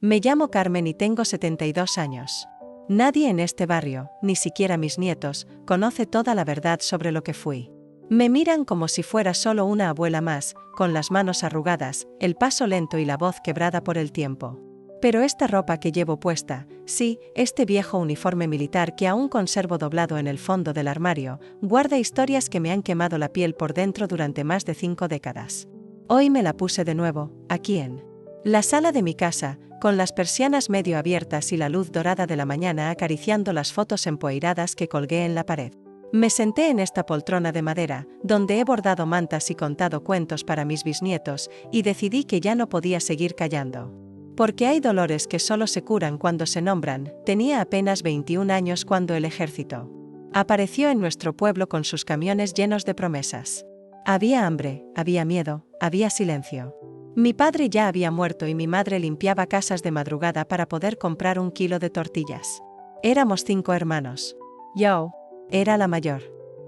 Me llamo Carmen y tengo 72 años. Nadie en este barrio, ni siquiera mis nietos, conoce toda la verdad sobre lo que fui. Me miran como si fuera solo una abuela más, con las manos arrugadas, el paso lento y la voz quebrada por el tiempo. Pero esta ropa que llevo puesta, sí, este viejo uniforme militar que aún conservo doblado en el fondo del armario, guarda historias que me han quemado la piel por dentro durante más de 5 décadas. Hoy me la puse de nuevo, aquí en la sala de mi casa, con las persianas medio abiertas y la luz dorada de la mañana acariciando las fotos empoeiradas que colgué en la pared. Me senté en esta poltrona de madera, donde he bordado mantas y contado cuentos para mis bisnietos, y decidí que ya no podía seguir callando. Porque hay dolores que solo se curan cuando se nombran. Tenía apenas 21 años cuando el ejército apareció en nuestro pueblo con sus camiones llenos de promesas. Había hambre, había miedo, había silencio. Mi padre ya había muerto y mi madre limpiaba casas de madrugada para poder comprar 1 kilo de tortillas. Éramos 5 hermanos. Yo era la mayor.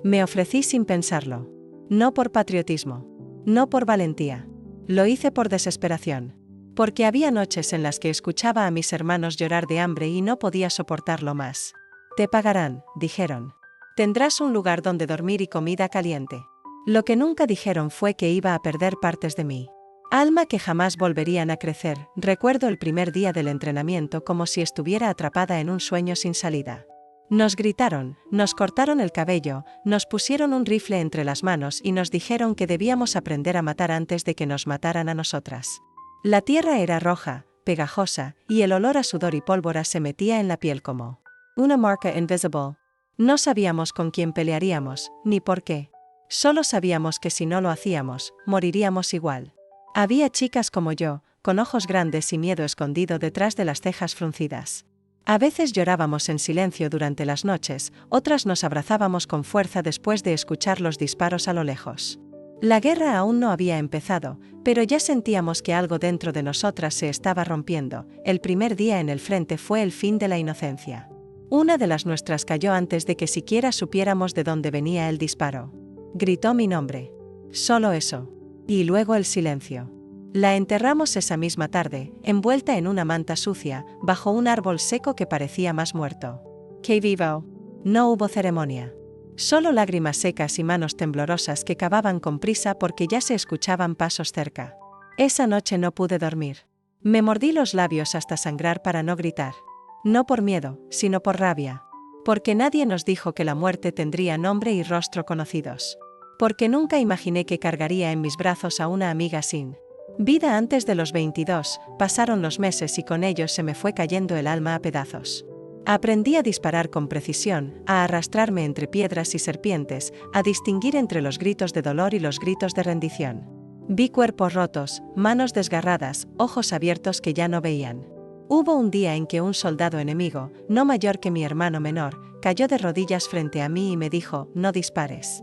Me ofrecí sin pensarlo. No por patriotismo. No por valentía. Lo hice por desesperación. Porque había noches en las que escuchaba a mis hermanos llorar de hambre y no podía soportarlo más. Te pagarán, dijeron. Tendrás un lugar donde dormir y comida caliente. Lo que nunca dijeron fue que iba a perder partes de mí. Alma que jamás volverían a crecer. Recuerdo el primer día del entrenamiento como si estuviera atrapada en un sueño sin salida. Nos gritaron, nos cortaron el cabello, nos pusieron un rifle entre las manos y nos dijeron que debíamos aprender a matar antes de que nos mataran a nosotras. La tierra era roja, pegajosa, y el olor a sudor y pólvora se metía en la piel como una marca invisible. No sabíamos con quién pelearíamos, ni por qué. Solo sabíamos que si no lo hacíamos, moriríamos igual. Había chicas como yo, con ojos grandes y miedo escondido detrás de las cejas fruncidas. A veces llorábamos en silencio durante las noches, otras nos abrazábamos con fuerza después de escuchar los disparos a lo lejos. La guerra aún no había empezado, pero ya sentíamos que algo dentro de nosotras se estaba rompiendo. El primer día en el frente fue el fin de la inocencia. Una de las nuestras cayó antes de que siquiera supiéramos de dónde venía el disparo. Gritó mi nombre. Solo eso. Y luego el silencio. La enterramos esa misma tarde, envuelta en una manta sucia, bajo un árbol seco que parecía más muerto. ¡Qué vivo! No hubo ceremonia. Solo lágrimas secas y manos temblorosas que cavaban con prisa porque ya se escuchaban pasos cerca. Esa noche no pude dormir. Me mordí los labios hasta sangrar para no gritar. No por miedo, sino por rabia. Porque nadie nos dijo que la muerte tendría nombre y rostro conocidos. Porque nunca imaginé que cargaría en mis brazos a una amiga sin vida antes de los 22, pasaron los meses y con ellos se me fue cayendo el alma a pedazos. Aprendí a disparar con precisión, a arrastrarme entre piedras y serpientes, a distinguir entre los gritos de dolor y los gritos de rendición. Vi cuerpos rotos, manos desgarradas, ojos abiertos que ya no veían. Hubo un día en que un soldado enemigo, no mayor que mi hermano menor, cayó de rodillas frente a mí y me dijo, no dispares.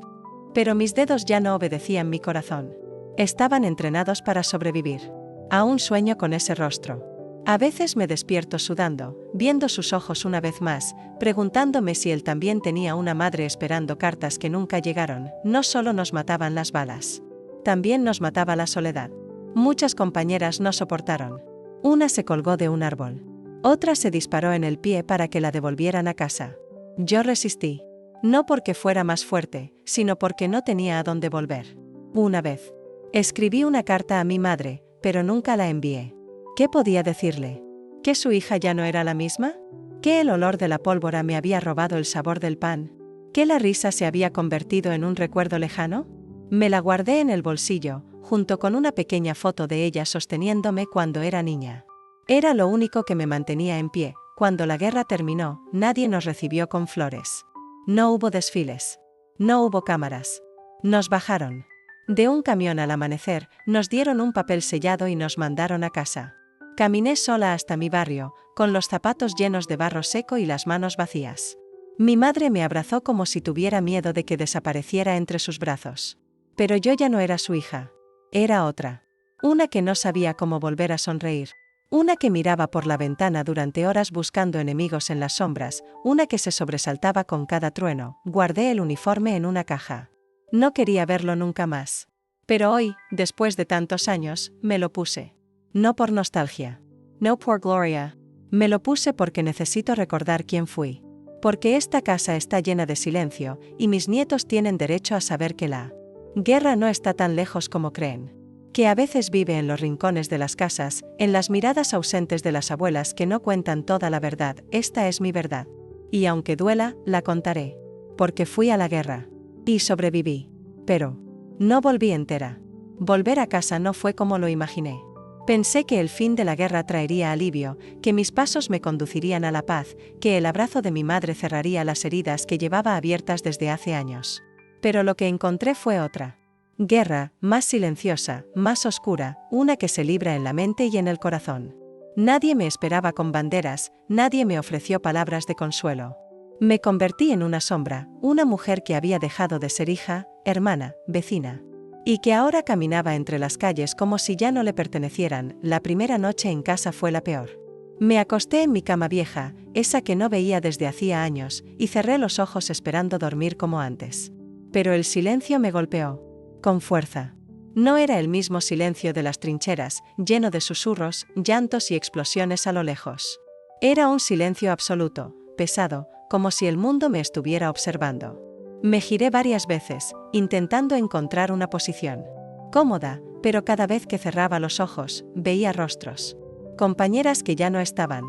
Pero mis dedos ya no obedecían mi corazón. Estaban entrenados para sobrevivir. Aún sueño con ese rostro. A veces me despierto sudando, viendo sus ojos una vez más, preguntándome si él también tenía una madre esperando cartas que nunca llegaron. No solo nos mataban las balas. También nos mataba la soledad. Muchas compañeras no soportaron. Una se colgó de un árbol. Otra se disparó en el pie para que la devolvieran a casa. Yo resistí. No porque fuera más fuerte, sino porque no tenía a dónde volver. Una vez. Escribí una carta a mi madre, pero nunca la envié. ¿Qué podía decirle? ¿Que su hija ya no era la misma? ¿Que el olor de la pólvora me había robado el sabor del pan? ¿Que la risa se había convertido en un recuerdo lejano? Me la guardé en el bolsillo, junto con una pequeña foto de ella sosteniéndome cuando era niña. Era lo único que me mantenía en pie. Cuando la guerra terminó, nadie nos recibió con flores. No hubo desfiles. No hubo cámaras. Nos bajaron de un camión al amanecer, nos dieron un papel sellado y nos mandaron a casa. Caminé sola hasta mi barrio, con los zapatos llenos de barro seco y las manos vacías. Mi madre me abrazó como si tuviera miedo de que desapareciera entre sus brazos. Pero yo ya no era su hija. Era otra. Una que no sabía cómo volver a sonreír. Una que miraba por la ventana durante horas buscando enemigos en las sombras, una que se sobresaltaba con cada trueno. Guardé el uniforme en una caja. No quería verlo nunca más. Pero hoy, después de tantos años, me lo puse. No por nostalgia. no por gloria. Me lo puse porque necesito recordar quién fui. Porque esta casa está llena de silencio, y mis nietos tienen derecho a saber que la guerra no está tan lejos como creen. Que a veces vive en los rincones de las casas, en las miradas ausentes de las abuelas que no cuentan toda la verdad. Esta es mi verdad. Y aunque duela, la contaré. Porque fui a la guerra. Y sobreviví. Pero no volví entera. Volver a casa no fue como lo imaginé. Pensé que el fin de la guerra traería alivio, que mis pasos me conducirían a la paz, que el abrazo de mi madre cerraría las heridas que llevaba abiertas desde hace años. Pero lo que encontré fue otra guerra, más silenciosa, más oscura, una que se libra en la mente y en el corazón. Nadie me esperaba con banderas, nadie me ofreció palabras de consuelo. Me convertí en una sombra, una mujer que había dejado de ser hija, hermana, vecina. Y que ahora caminaba entre las calles como si ya no le pertenecieran. La primera noche en casa fue la peor. Me acosté en mi cama vieja, esa que no veía desde hacía años, y cerré los ojos esperando dormir como antes. Pero el silencio me golpeó. Con fuerza. No era el mismo silencio de las trincheras, lleno de susurros, llantos y explosiones a lo lejos. Era un silencio absoluto, pesado, como si el mundo me estuviera observando. Me giré varias veces, intentando encontrar una posición cómoda, pero cada vez que cerraba los ojos, veía rostros. Compañeras que ya no estaban.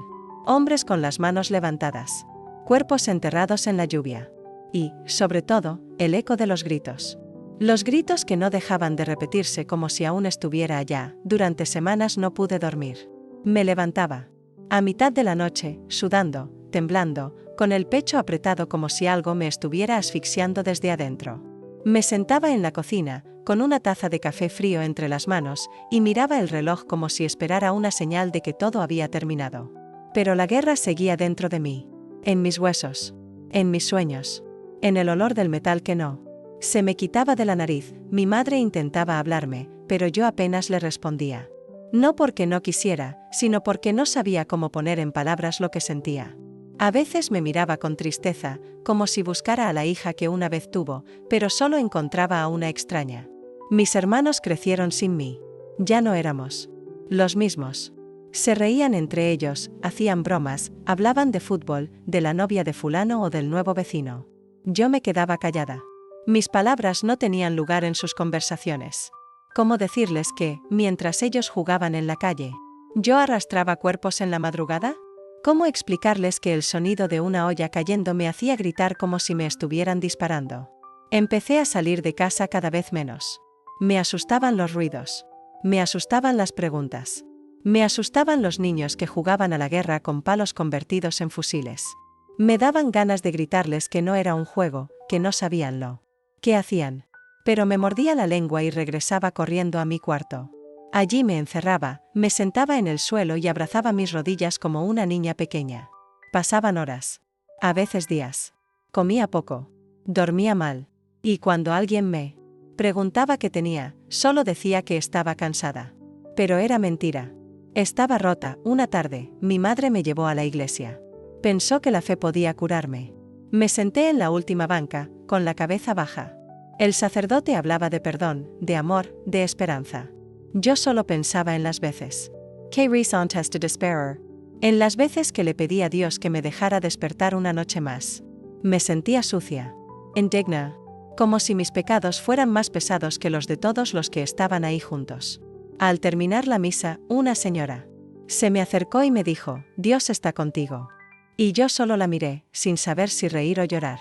Hombres con las manos levantadas. Cuerpos enterrados en la lluvia. Y, sobre todo, el eco de los gritos. Los gritos que no dejaban de repetirse como si aún estuviera allá. Durante semanas no pude dormir. Me levantaba. A mitad de la noche, sudando, temblando, con el pecho apretado como si algo me estuviera asfixiando desde adentro. Me sentaba en la cocina, con una taza de café frío entre las manos, y miraba el reloj como si esperara una señal de que todo había terminado. Pero la guerra seguía dentro de mí. En mis huesos. En mis sueños. En el olor del metal que no se me quitaba de la nariz. Mi madre intentaba hablarme, pero yo apenas le respondía. No porque no quisiera, sino porque no sabía cómo poner en palabras lo que sentía. A veces me miraba con tristeza, como si buscara a la hija que una vez tuvo, pero solo encontraba a una extraña. Mis hermanos crecieron sin mí. Ya no éramos los mismos. Se reían entre ellos, hacían bromas, hablaban de fútbol, de la novia de fulano o del nuevo vecino. Yo me quedaba callada. Mis palabras no tenían lugar en sus conversaciones. ¿Cómo decirles que, mientras ellos jugaban en la calle, yo arrastraba cuerpos en la madrugada? ¿Cómo explicarles que el sonido de una olla cayendo me hacía gritar como si me estuvieran disparando? Empecé a salir de casa cada vez menos. Me asustaban los ruidos. Me asustaban las preguntas. Me asustaban los niños que jugaban a la guerra con palos convertidos en fusiles. Me daban ganas de gritarles que no era un juego, que no sabían lo que hacían. Pero me mordía la lengua y regresaba corriendo a mi cuarto. Allí me encerraba, me sentaba en el suelo y abrazaba mis rodillas como una niña pequeña. Pasaban horas. A veces días. Comía poco. Dormía mal. Y cuando alguien me preguntaba qué tenía, solo decía que estaba cansada. Pero era mentira. Estaba rota. Una tarde, mi madre me llevó a la iglesia. Pensó que la fe podía curarme. Me senté en la última banca, con la cabeza baja. El sacerdote hablaba de perdón, de amor, de esperanza. Yo solo pensaba en las veces que resontas de despair, en las veces que le pedí a Dios que me dejara despertar una noche más. Me sentía sucia, indigna, como si mis pecados fueran más pesados que los de todos los que estaban ahí juntos. Al terminar la misa, una señora se me acercó y me dijo: Dios está contigo. Y yo solo la miré, sin saber si reír o llorar.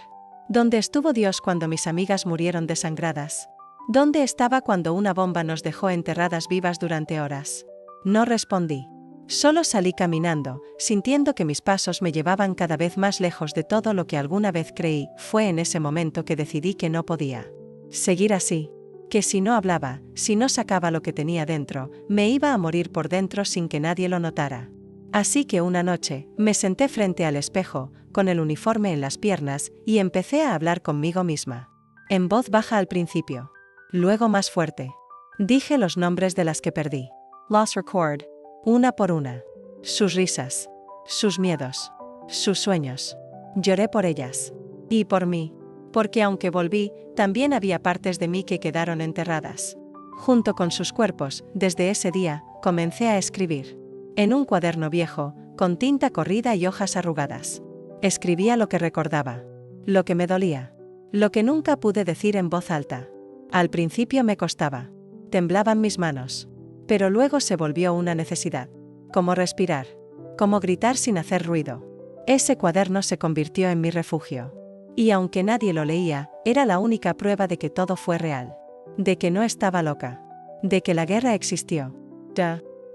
¿Dónde estuvo Dios cuando mis amigas murieron desangradas? ¿Dónde estaba cuando una bomba nos dejó enterradas vivas durante horas? No respondí. Solo salí caminando, sintiendo que mis pasos me llevaban cada vez más lejos de todo lo que alguna vez creí. Fue en ese momento que decidí que no podía seguir así. Que si no hablaba, si no sacaba lo que tenía dentro, me iba a morir por dentro sin que nadie lo notara. Así que una noche, me senté frente al espejo, con el uniforme en las piernas, y empecé a hablar conmigo misma. En voz baja al principio. Luego más fuerte. Dije los nombres de las que perdí. Lost record. Una por una. Sus risas. Sus miedos. Sus sueños. Lloré por ellas. Y por mí. Porque aunque volví, también había partes de mí que quedaron enterradas. Junto con sus cuerpos, desde ese día, comencé a escribir. En un cuaderno viejo, con tinta corrida y hojas arrugadas. Escribía lo que recordaba. Lo que me dolía. Lo que nunca pude decir en voz alta. Al principio me costaba. Temblaban mis manos. Pero luego se volvió una necesidad. Como respirar. Como gritar sin hacer ruido. Ese cuaderno se convirtió en mi refugio. Y aunque nadie lo leía, era la única prueba de que todo fue real. De que no estaba loca. De que la guerra existió.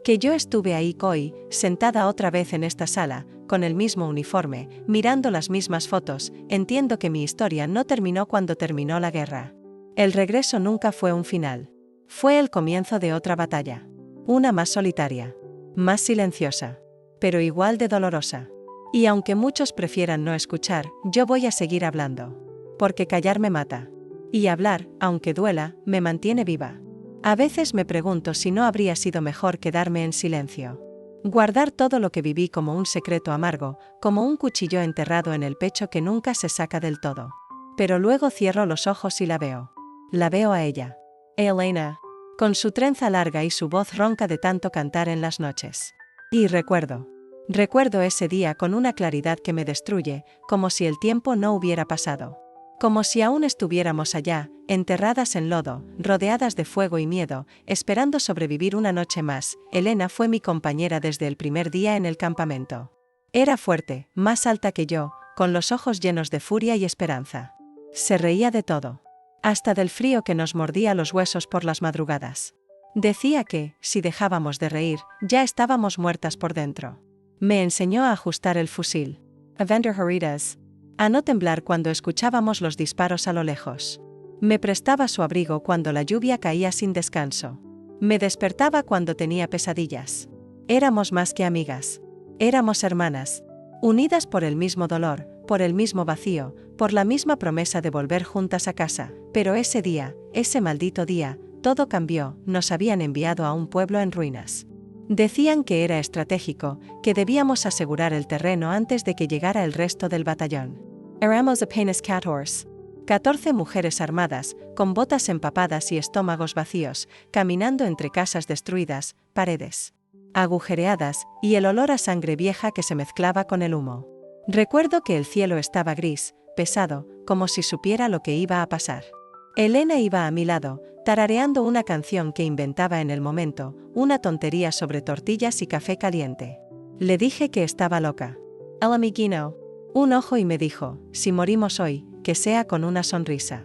Que yo estuve ahí hoy, sentada otra vez en esta sala, con el mismo uniforme, mirando las mismas fotos. Entiendo que mi historia no terminó cuando terminó la guerra. El regreso nunca fue un final. Fue el comienzo de otra batalla. Una más solitaria. Más silenciosa. Pero igual de dolorosa. Y aunque muchos prefieran no escuchar, yo voy a seguir hablando. Porque callar me mata. Y hablar, aunque duela, me mantiene viva. A veces me pregunto si no habría sido mejor quedarme en silencio. Guardar todo lo que viví como un secreto amargo, como un cuchillo enterrado en el pecho que nunca se saca del todo. Pero luego cierro los ojos y la veo. La veo a ella. Elena. Con su trenza larga y su voz ronca de tanto cantar en las noches. Y recuerdo. Recuerdo ese día con una claridad que me destruye, como si el tiempo no hubiera pasado. Como si aún estuviéramos allá, enterradas en lodo, rodeadas de fuego y miedo, esperando sobrevivir una noche más. Elena fue mi compañera desde el primer día en el campamento. Era fuerte, más alta que yo, con los ojos llenos de furia y esperanza. Se reía de todo. Hasta del frío que nos mordía los huesos por las madrugadas. Decía que, si dejábamos de reír, ya estábamos muertas por dentro. Me enseñó a ajustar el fusil. A vender heridas. A no temblar cuando escuchábamos los disparos a lo lejos. Me prestaba su abrigo cuando la lluvia caía sin descanso. Me despertaba cuando tenía pesadillas. Éramos más que amigas. Éramos hermanas. Unidas por el mismo dolor, por el mismo vacío, por la misma promesa de volver juntas a casa. Pero ese día, ese maldito día, todo cambió. Nos habían enviado a un pueblo en ruinas. Decían que era estratégico, que debíamos asegurar el terreno antes de que llegara el resto del batallón. Éramos apenas 14 mujeres armadas, con botas empapadas y estómagos vacíos, caminando entre casas destruidas, paredes agujereadas, y el olor a sangre vieja que se mezclaba con el humo. Recuerdo que el cielo estaba gris, pesado, como si supiera lo que iba a pasar. Elena iba a mi lado, tarareando una canción que inventaba en el momento, una tontería sobre tortillas y café caliente. Le dije que estaba loca. El amiguino. Un ojo y me dijo, si morimos hoy, que sea con una sonrisa.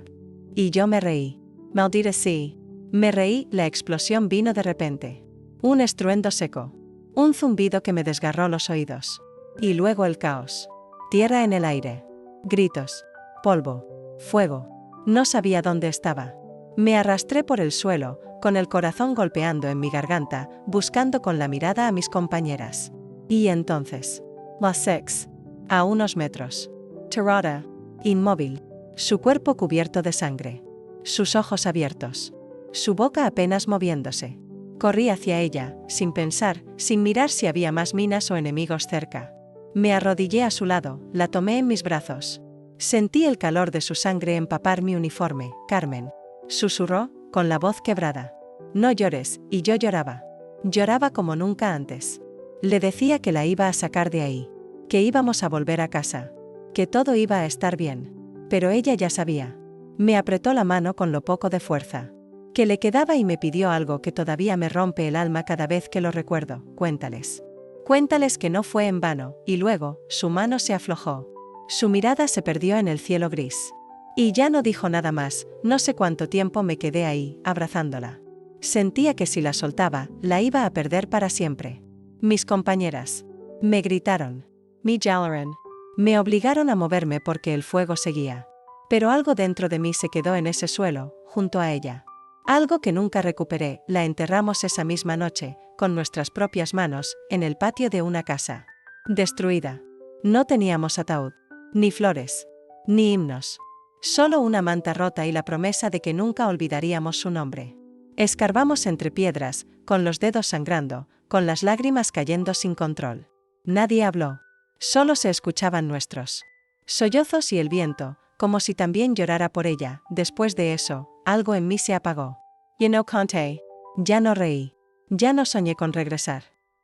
Y yo me reí. Maldita sí. Me reí, la explosión vino de repente. Un estruendo seco. Un zumbido que me desgarró los oídos. Y luego el caos. Tierra en el aire. Gritos. Polvo. Fuego. No sabía dónde estaba. Me arrastré por el suelo, con el corazón golpeando en mi garganta, buscando con la mirada a mis compañeras. Y entonces. Las sex. A unos metros. Tirada. Inmóvil. Su cuerpo cubierto de sangre. Sus ojos abiertos. Su boca apenas moviéndose. Corrí hacia ella, sin pensar, sin mirar si había más minas o enemigos cerca. Me arrodillé a su lado, la tomé en mis brazos. Sentí el calor de su sangre empapar mi uniforme. Carmen. Susurró, con la voz quebrada. No llores, y yo lloraba. Lloraba como nunca antes. Le decía que la iba a sacar de ahí. Que íbamos a volver a casa. Que todo iba a estar bien. Pero ella ya sabía. Me apretó la mano con lo poco de fuerza que le quedaba y me pidió algo que todavía me rompe el alma cada vez que lo recuerdo. Cuéntales. Cuéntales que no fue en vano, y luego, su mano se aflojó. Su mirada se perdió en el cielo gris. Y ya no dijo nada más. No sé cuánto tiempo me quedé ahí, abrazándola. Sentía que si la soltaba, la iba a perder para siempre. Mis compañeras. Me gritaron. Me llamaron. Me obligaron a moverme porque el fuego seguía. Pero algo dentro de mí se quedó en ese suelo, junto a ella. Algo que nunca recuperé. La enterramos esa misma noche, con nuestras propias manos, en el patio de una casa. Destruida. No teníamos ataúd. Ni flores. Ni himnos. Solo una manta rota y la promesa de que nunca olvidaríamos su nombre. Escarbamos entre piedras, con los dedos sangrando, con las lágrimas cayendo sin control. Nadie habló. Solo se escuchaban nuestros sollozos y el viento, como si también llorara por ella. Después de eso, algo en mí se apagó. Ya no conté. Ya no reí. Ya no soñé con regresar.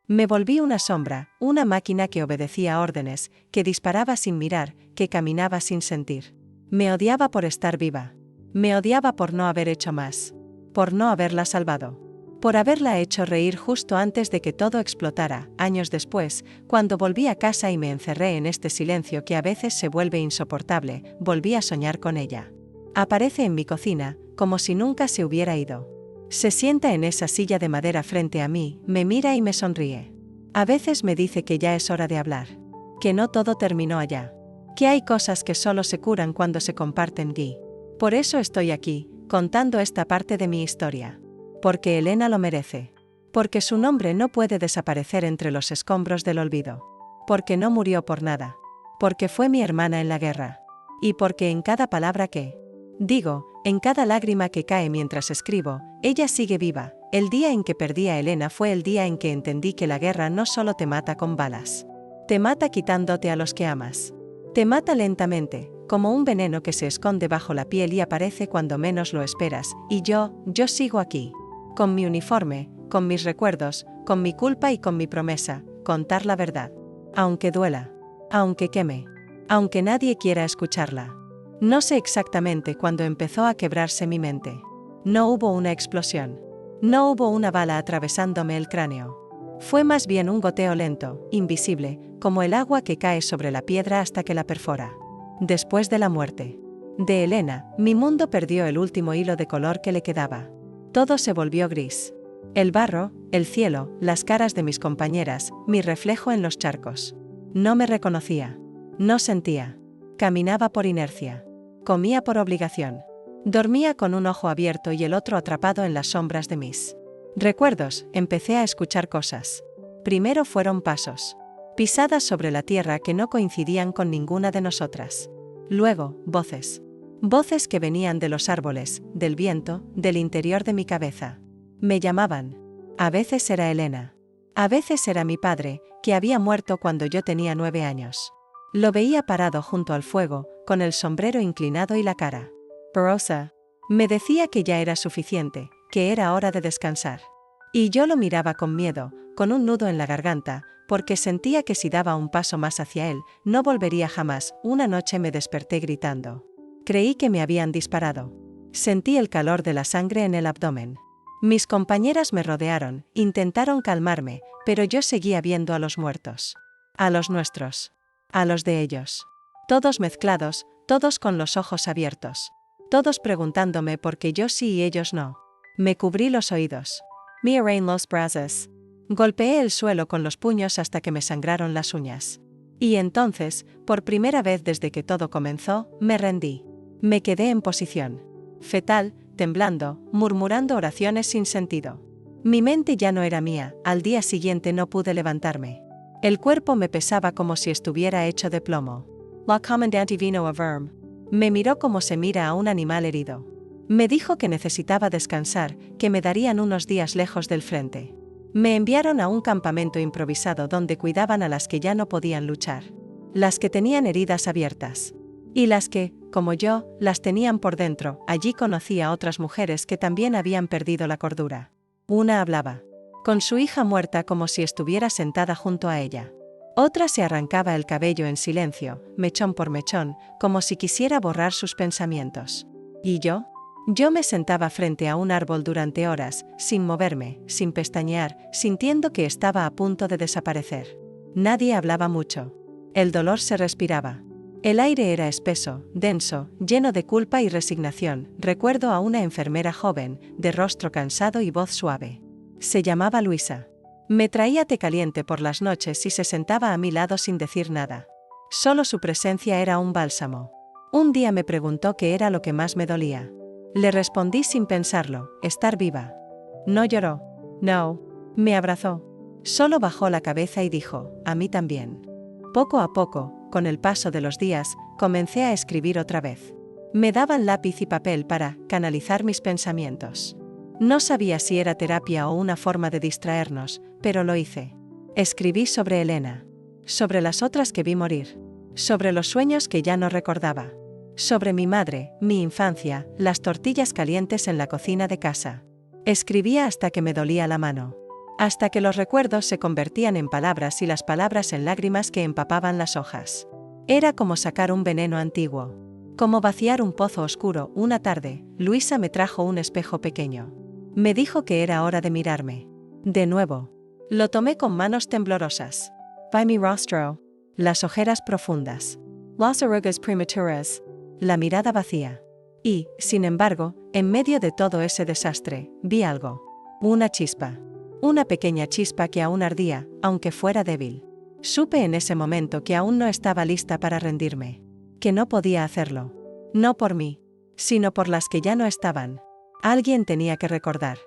Me volví una sombra, una máquina que obedecía órdenes, que disparaba sin mirar, que caminaba sin sentir. Me odiaba por estar viva. Me odiaba por no haber hecho más. Por no haberla salvado. Por haberla hecho reír justo antes de que todo explotara, años después, cuando volví a casa y me encerré en este silencio que a veces se vuelve insoportable, volví a soñar con ella. Aparece en mi cocina, como si nunca se hubiera ido. Se sienta en esa silla de madera frente a mí, me mira y me sonríe. A veces me dice que ya es hora de hablar. Que no todo terminó allá. Que hay cosas que solo se curan cuando se comparten. Por eso estoy aquí, contando esta parte de mi historia. Porque Elena lo merece. Porque su nombre no puede desaparecer entre los escombros del olvido. Porque no murió por nada. Porque fue mi hermana en la guerra. Y porque en cada palabra que digo, en cada lágrima que cae mientras escribo, ella sigue viva. El día en que perdí a Elena fue el día en que entendí que la guerra no solo te mata con balas. Te mata quitándote a los que amas. Te mata lentamente, como un veneno que se esconde bajo la piel y aparece cuando menos lo esperas, y yo sigo aquí. Con mi uniforme, con mis recuerdos, con mi culpa y con mi promesa, contar la verdad. Aunque duela. Aunque queme. Aunque nadie quiera escucharla. No sé exactamente cuándo empezó a quebrarse mi mente. No hubo una explosión. No hubo una bala atravesándome el cráneo. Fue más bien un goteo lento, invisible, como el agua que cae sobre la piedra hasta que la perfora. Después de la muerte de Elena, mi mundo perdió el último hilo de color que le quedaba. Todo se volvió gris. El barro, el cielo, las caras de mis compañeras, mi reflejo en los charcos. No me reconocía. No sentía. Caminaba por inercia. Comía por obligación. Dormía con un ojo abierto y el otro atrapado en las sombras de mis recuerdos. Empecé a escuchar cosas. Primero fueron pasos. Pisadas sobre la tierra que no coincidían con ninguna de nosotras. Luego, voces. Voces que venían de los árboles, del viento, del interior de mi cabeza. Me llamaban. A veces era Elena. A veces era mi padre, que había muerto cuando yo tenía 9 años. Lo veía parado junto al fuego, con el sombrero inclinado y la cara borrosa. Me decía que ya era suficiente, que era hora de descansar. Y yo lo miraba con miedo, con un nudo en la garganta, porque sentía que si daba un paso más hacia él, no volvería jamás. Una noche me desperté gritando. Creí que me habían disparado. Sentí el calor de la sangre en el abdomen. Mis compañeras me rodearon, intentaron calmarme, pero yo seguía viendo a los muertos. A los nuestros. A los de ellos. Todos mezclados, todos con los ojos abiertos. Todos preguntándome por qué yo sí y ellos no. Me cubrí los oídos. Me arrain los brazos. Golpeé el suelo con los puños hasta que me sangraron las uñas. Y entonces, por primera vez desde que todo comenzó, me rendí. Me quedé en posición fetal, temblando, murmurando oraciones sin sentido. Mi mente ya no era mía, al día siguiente no pude levantarme. El cuerpo me pesaba como si estuviera hecho de plomo. La comandante vino a verme. Me miró como se mira a un animal herido. Me dijo que necesitaba descansar, que me darían unos días lejos del frente. Me enviaron a un campamento improvisado donde cuidaban a las que ya no podían luchar. Las que tenían heridas abiertas. Y las que, como yo, las tenían por dentro. Allí conocí a otras mujeres que también habían perdido la cordura. Una hablaba con su hija muerta como si estuviera sentada junto a ella. Otra se arrancaba el cabello en silencio, mechón por mechón, como si quisiera borrar sus pensamientos. ¿Y yo? Yo me sentaba frente a un árbol durante horas, sin moverme, sin pestañear, sintiendo que estaba a punto de desaparecer. Nadie hablaba mucho. El dolor se respiraba. El aire era espeso, denso, lleno de culpa y resignación. Recuerdo a una enfermera joven, de rostro cansado y voz suave. Se llamaba Luisa. Me traía té caliente por las noches y se sentaba a mi lado sin decir nada. Solo su presencia era un bálsamo. Un día me preguntó qué era lo que más me dolía. Le respondí sin pensarlo, estar viva. No lloró. No. Me abrazó. Solo bajó la cabeza y dijo, a mí también. Poco a poco, con el paso de los días, comencé a escribir otra vez. Me daban lápiz y papel para canalizar mis pensamientos. No sabía si era terapia o una forma de distraernos, pero lo hice. Escribí sobre Elena. Sobre las otras que vi morir. Sobre los sueños que ya no recordaba. Sobre mi madre, mi infancia, las tortillas calientes en la cocina de casa. Escribía hasta que me dolía la mano. hasta que los recuerdos se convertían en palabras y las palabras en lágrimas que empapaban las hojas. Era como sacar un veneno antiguo. Como vaciar un pozo oscuro. Una tarde, Luisa me trajo un espejo pequeño. Me dijo que era hora de mirarme. De nuevo. Lo tomé con manos temblorosas. By mi rostro. Las ojeras profundas. Las arrugas prematuras. La mirada vacía. Y, sin embargo, en medio de todo ese desastre, vi algo. Una chispa. Una pequeña chispa que aún ardía, aunque fuera débil. Supe en ese momento que aún no estaba lista para rendirme. Que no podía hacerlo. No por mí, sino por las que ya no estaban. Alguien tenía que recordar.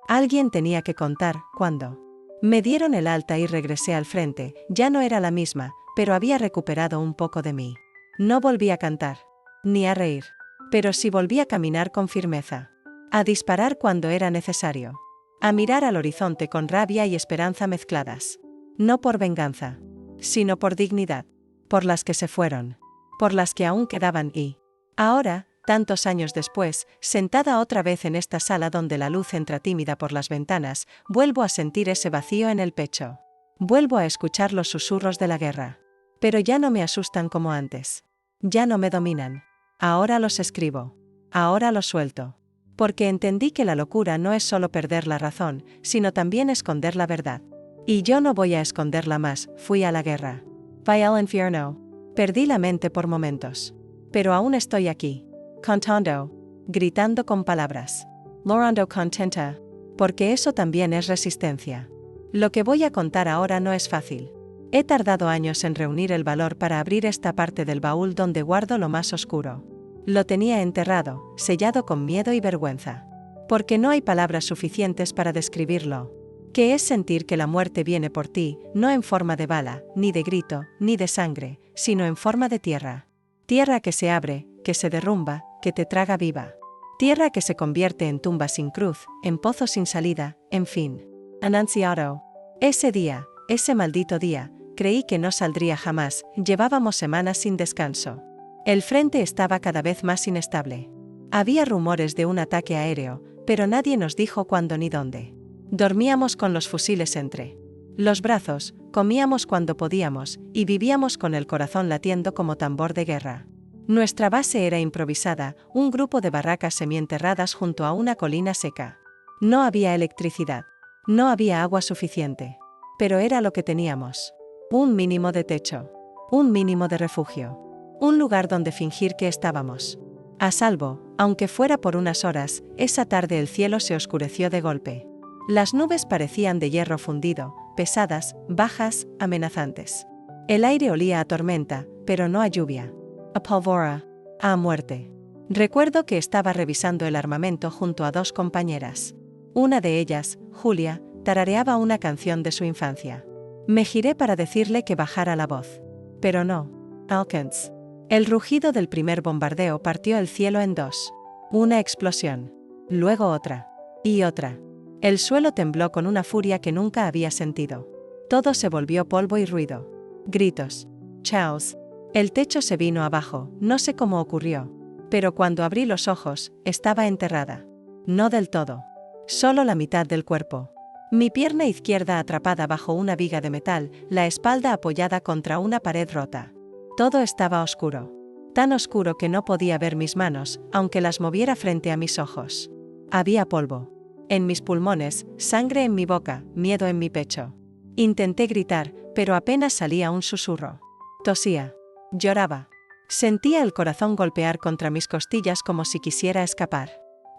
Alguien tenía que contar, cuándo. Me dieron el alta y regresé al frente. Ya no era la misma, pero había recuperado un poco de mí. No volví a cantar. Ni a reír. Pero sí volví a caminar con firmeza. A disparar cuando era necesario. A mirar al horizonte con rabia y esperanza mezcladas. No por venganza, sino por dignidad. Por las que se fueron. Por las que aún quedaban y, ahora, tantos años después, sentada otra vez en esta sala donde la luz entra tímida por las ventanas, vuelvo a sentir ese vacío en el pecho. Vuelvo a escuchar los susurros de la guerra. Pero ya no me asustan como antes. Ya no me dominan. Ahora los escribo. Ahora los suelto. Porque entendí que la locura no es solo perder la razón, sino también esconder la verdad. Y yo no voy a esconderla más. Fui a la guerra. Fui al infierno. Perdí la mente por momentos. Pero aún estoy aquí. Cantando. Gritando con palabras. Llorando contenta. Porque eso también es resistencia. Lo que voy a contar ahora no es fácil. He tardado años en reunir el valor para abrir esta parte del baúl donde guardo lo más oscuro. Lo tenía enterrado, sellado con miedo y vergüenza. Porque no hay palabras suficientes para describirlo. Que es sentir que la muerte viene por ti, no en forma de bala, ni de grito, ni de sangre, sino en forma de tierra. Tierra que se abre, que se derrumba, que te traga viva. Tierra que se convierte en tumba sin cruz, en pozo sin salida, en fin. Annunciado. Ese día, ese maldito día, creí que no saldría jamás. Llevábamos semanas sin descanso. El frente estaba cada vez más inestable. Había rumores de un ataque aéreo, pero nadie nos dijo cuándo ni dónde. Dormíamos con los fusiles entre los brazos, comíamos cuando podíamos, y vivíamos con el corazón latiendo como tambor de guerra. Nuestra base era improvisada, un grupo de barracas semienterradas junto a una colina seca. No había electricidad. No había agua suficiente. Pero era lo que teníamos. Un mínimo de techo. Un mínimo de refugio. Un lugar donde fingir que estábamos a salvo, aunque fuera por unas horas. Esa tarde el cielo se oscureció de golpe. Las nubes parecían de hierro fundido, pesadas, bajas, amenazantes. El aire olía a tormenta, pero no a lluvia. A pólvora. A muerte. Recuerdo que estaba revisando el armamento junto a dos compañeras. Una de ellas, Julia, tarareaba una canción de su infancia. Me giré para decirle que bajara la voz. Pero no. Alkins. El rugido del primer bombardeo partió el cielo en dos. Una explosión. Luego otra. Y otra. El suelo tembló con una furia que nunca había sentido. Todo se volvió polvo y ruido. Gritos. Chaos. El techo se vino abajo, no sé cómo ocurrió. Pero cuando abrí los ojos, estaba enterrada. No del todo. Solo la mitad del cuerpo. Mi pierna izquierda atrapada bajo una viga de metal, la espalda apoyada contra una pared rota. Todo estaba oscuro. Tan oscuro que no podía ver mis manos, aunque las moviera frente a mis ojos. Había polvo en mis pulmones, sangre en mi boca, miedo en mi pecho. Intenté gritar, pero apenas salía un susurro. Tosía. Lloraba. Sentía el corazón golpear contra mis costillas como si quisiera escapar.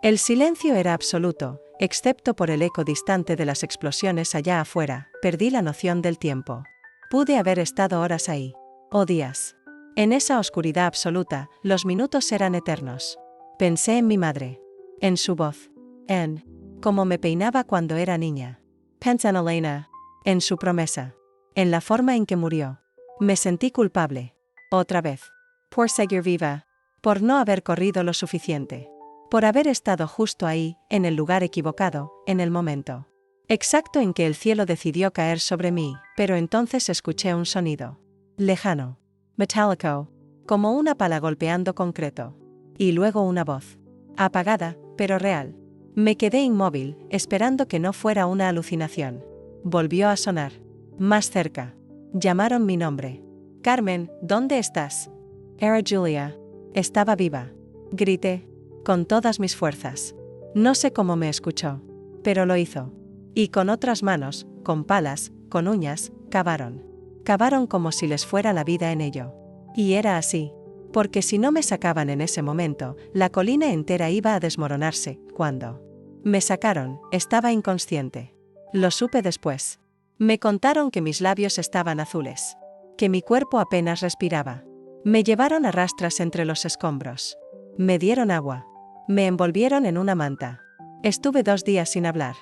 El silencio era absoluto, excepto por el eco distante de las explosiones allá afuera. Perdí la noción del tiempo. Pude haber estado horas ahí. O días. En esa oscuridad absoluta, los minutos eran eternos. Pensé en mi madre. En su voz. En cómo me peinaba cuando era niña. Pensé en Elena. En su promesa. En la forma en que murió. Me sentí culpable. Otra vez. Por seguir viva. Por no haber corrido lo suficiente. Por haber estado justo ahí, en el lugar equivocado, en el momento exacto en que el cielo decidió caer sobre mí, pero entonces escuché un sonido. Lejano. Metálico. Como una pala golpeando concreto. Y luego una voz. Apagada, pero real. Me quedé inmóvil, esperando que no fuera una alucinación. Volvió a sonar. Más cerca. Llamaron mi nombre. Carmen, ¿dónde estás? Era Julia. Estaba viva. Grité. Con todas mis fuerzas. No sé cómo me escuchó. Pero lo hizo. Y con otras manos, con palas, con uñas, cavaron. Cavaron como si les fuera la vida en ello. Y era así. Porque si no me sacaban en ese momento, la colina entera iba a desmoronarse. Cuando me sacaron, estaba inconsciente. Lo supe después. Me contaron que mis labios estaban azules. Que mi cuerpo apenas respiraba. Me llevaron a rastras entre los escombros. Me dieron agua. Me envolvieron en una manta. Estuve 2 días sin hablar.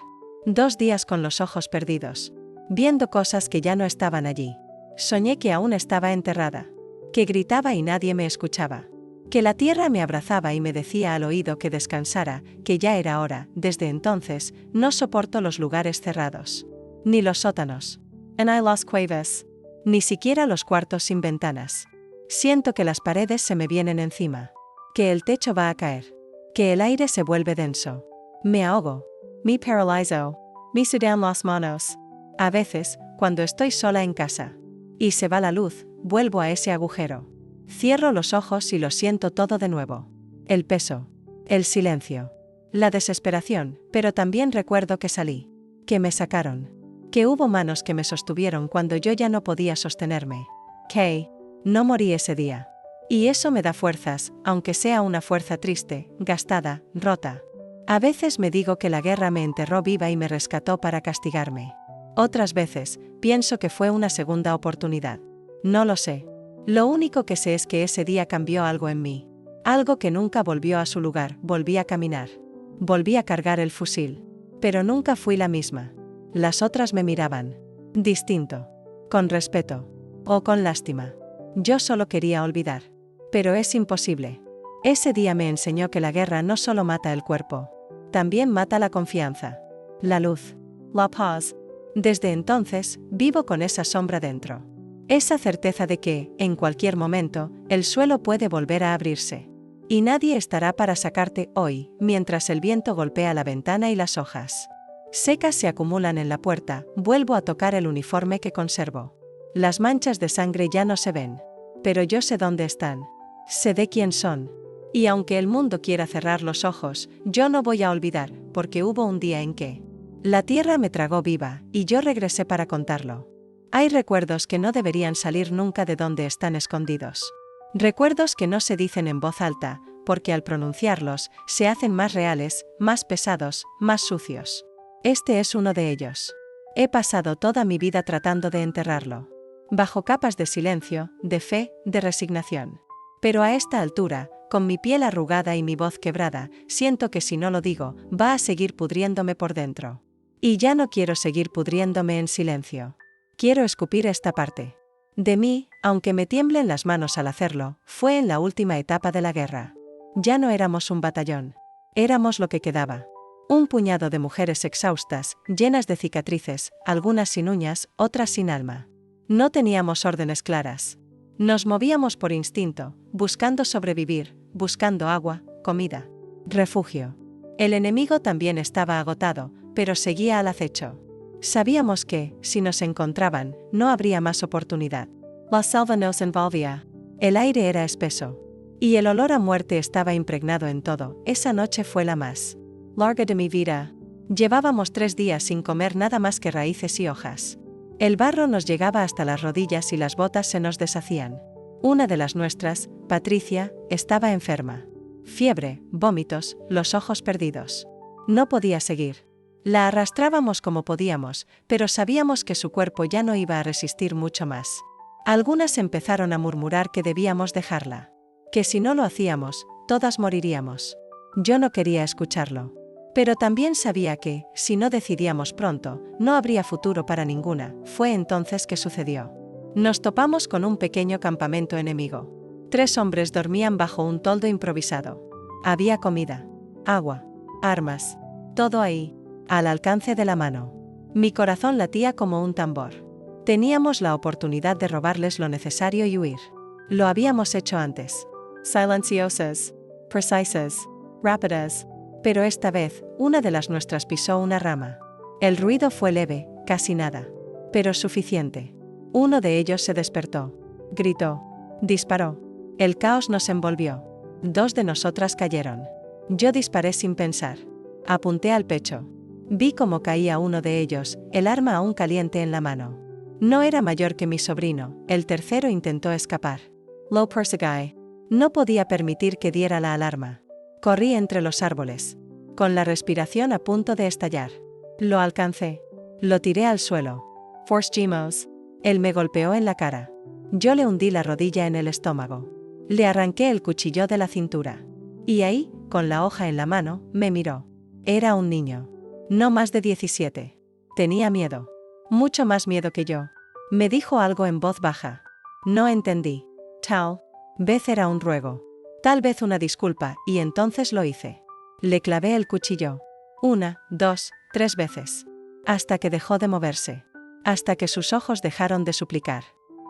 2 días con los ojos perdidos. Viendo cosas que ya no estaban allí. Soñé que aún estaba enterrada. Que gritaba y nadie me escuchaba. Que la tierra me abrazaba y me decía al oído que descansara, que ya era hora. Desde entonces, no soporto los lugares cerrados. Ni los sótanos. And I lost cuevas. Ni siquiera los cuartos sin ventanas. Siento que las paredes se me vienen encima. Que el techo va a caer. Que el aire se vuelve denso. Me ahogo. Me paralizo. Me sudan las manos. A veces, cuando estoy sola en casa. Y se va la luz, vuelvo a ese agujero. Cierro los ojos y lo siento todo de nuevo. El peso. El silencio. La desesperación, pero también recuerdo que salí. Que me sacaron. Que hubo manos que me sostuvieron cuando yo ya no podía sostenerme. Que no morí ese día. Y eso me da fuerzas, aunque sea una fuerza triste, gastada, rota. A veces me digo que la guerra me enterró viva y me rescató para castigarme. Otras veces, pienso que fue una segunda oportunidad. No lo sé. Lo único que sé es que ese día cambió algo en mí. Algo que nunca volvió a su lugar. Volví a caminar. Volví a cargar el fusil. Pero nunca fui la misma. Las otras me miraban. Distinto. Con respeto. O con lástima. Yo solo quería olvidar. Pero es imposible. Ese día me enseñó que la guerra no solo mata el cuerpo. También mata la confianza. La luz. La paz. Desde entonces, vivo con esa sombra dentro. Esa certeza de que, en cualquier momento, el suelo puede volver a abrirse. Y nadie estará para sacarte hoy, mientras el viento golpea la ventana y las hojas secas se acumulan en la puerta. Vuelvo a tocar el uniforme que conservo. Las manchas de sangre ya no se ven. Pero yo sé dónde están. Sé de quién son. Y aunque el mundo quiera cerrar los ojos, yo no voy a olvidar, porque hubo un día en que la tierra me tragó viva, y yo regresé para contarlo. Hay recuerdos que no deberían salir nunca de donde están escondidos. Recuerdos que no se dicen en voz alta, porque al pronunciarlos, se hacen más reales, más pesados, más sucios. Este es uno de ellos. He pasado toda mi vida tratando de enterrarlo. Bajo capas de silencio, de fe, de resignación. Pero a esta altura, con mi piel arrugada y mi voz quebrada, siento que si no lo digo, va a seguir pudriéndome por dentro. Y ya no quiero seguir pudriéndome en silencio. Quiero escupir esta parte de mí, aunque me tiemblen las manos al hacerlo. Fue en la última etapa de la guerra. Ya no éramos un batallón. Éramos lo que quedaba. Un puñado de mujeres exhaustas, llenas de cicatrices, algunas sin uñas, otras sin alma. No teníamos órdenes claras. Nos movíamos por instinto, buscando sobrevivir, buscando agua, comida, refugio. El enemigo también estaba agotado, pero seguía al acecho. Sabíamos que, si nos encontraban, no habría más oportunidad. La selva nos envolvía. El aire era espeso. Y el olor a muerte estaba impregnado en todo. Esa noche fue la más larga de mi vida. Llevábamos 3 días sin comer nada más que raíces y hojas. El barro nos llegaba hasta las rodillas y las botas se nos deshacían. Una de las nuestras, Patricia, estaba enferma. Fiebre, vómitos, los ojos perdidos. No podía seguir. La arrastrábamos como podíamos, pero sabíamos que su cuerpo ya no iba a resistir mucho más. Algunas empezaron a murmurar que debíamos dejarla. Que si no lo hacíamos, todas moriríamos. Yo no quería escucharlo. Pero también sabía que, si no decidíamos pronto, no habría futuro para ninguna. Fue entonces que sucedió. Nos topamos con un pequeño campamento enemigo. 3 hombres dormían bajo un toldo improvisado. Había comida, agua, armas, todo ahí, al alcance de la mano. Mi corazón latía como un tambor. Teníamos la oportunidad de robarles lo necesario y huir. Lo habíamos hecho antes. Silenciosas, precisas, rápidas. Pero esta vez, una de las nuestras pisó una rama. El ruido fue leve, casi nada. Pero suficiente. Uno de ellos se despertó. Gritó. Disparó. El caos nos envolvió. 2 de nosotras cayeron. Yo disparé sin pensar. Apunté al pecho. Vi cómo caía uno de ellos, el arma aún caliente en la mano. No era mayor que mi sobrino, el tercero intentó escapar. Lo perseguí. No podía permitir que diera la alarma. Corrí entre los árboles. Con la respiración a punto de estallar. Lo alcancé. Lo tiré al suelo. Force Gemos. Él me golpeó en la cara. Yo le hundí la rodilla en el estómago. Le arranqué el cuchillo de la cintura. Y ahí, con la hoja en la mano, me miró. Era un niño. No más de 17. Tenía miedo. Mucho más miedo que yo. Me dijo algo en voz baja. No entendí. Tal vez era un ruego. Tal vez una disculpa, y entonces lo hice. Le clavé el cuchillo. 1, 2, 3 veces. Hasta que dejó de moverse. Hasta que sus ojos dejaron de suplicar.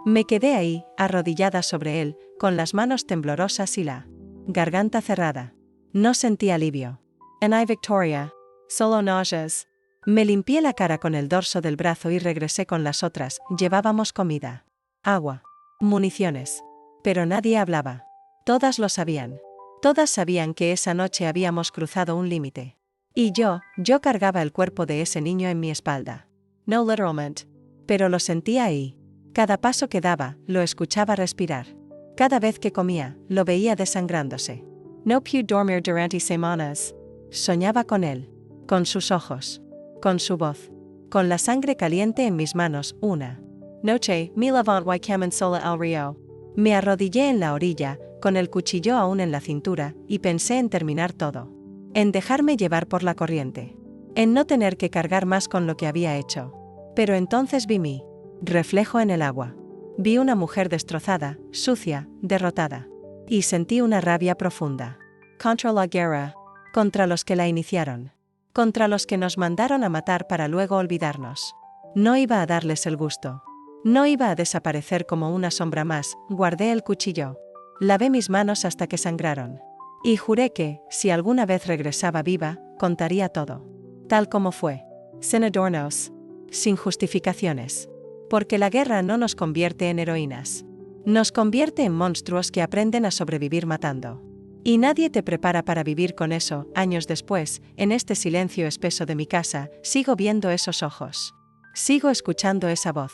Me quedé ahí, arrodillada sobre él, con las manos temblorosas y la garganta cerrada. No sentí alivio. And I Victoria. Solo náuseas. Me limpié la cara con el dorso del brazo y regresé con las otras. Llevábamos comida, agua, municiones. Pero nadie hablaba. Todas lo sabían. Todas sabían que esa noche habíamos cruzado un límite. Y yo cargaba el cuerpo de ese niño en mi espalda. No literalmente. Pero lo sentía ahí. Cada paso que daba, lo escuchaba respirar. Cada vez que comía, lo veía desangrándose. No pude dormir durante semanas. Soñaba con él. Con sus ojos. Con su voz. Con la sangre caliente en mis manos. Una noche, me levanté y caminé sola al río. Me arrodillé en la orilla, con el cuchillo aún en la cintura, y pensé en terminar todo. En dejarme llevar por la corriente. En no tener que cargar más con lo que había hecho. Pero entonces vi mi reflejo en el agua. Vi una mujer destrozada, sucia, derrotada. Y sentí una rabia profunda. Contra la guerra. Contra los que la iniciaron. Contra los que nos mandaron a matar para luego olvidarnos. No iba a darles el gusto. No iba a desaparecer como una sombra más. Guardé el cuchillo. Lavé mis manos hasta que sangraron. Y juré que, si alguna vez regresaba viva, contaría todo. Tal como fue. Sin adornos. Sin justificaciones. Porque la guerra no nos convierte en heroínas. Nos convierte en monstruos que aprenden a sobrevivir matando. Y nadie te prepara para vivir con eso. Años después, en este silencio espeso de mi casa, sigo viendo esos ojos. Sigo escuchando esa voz.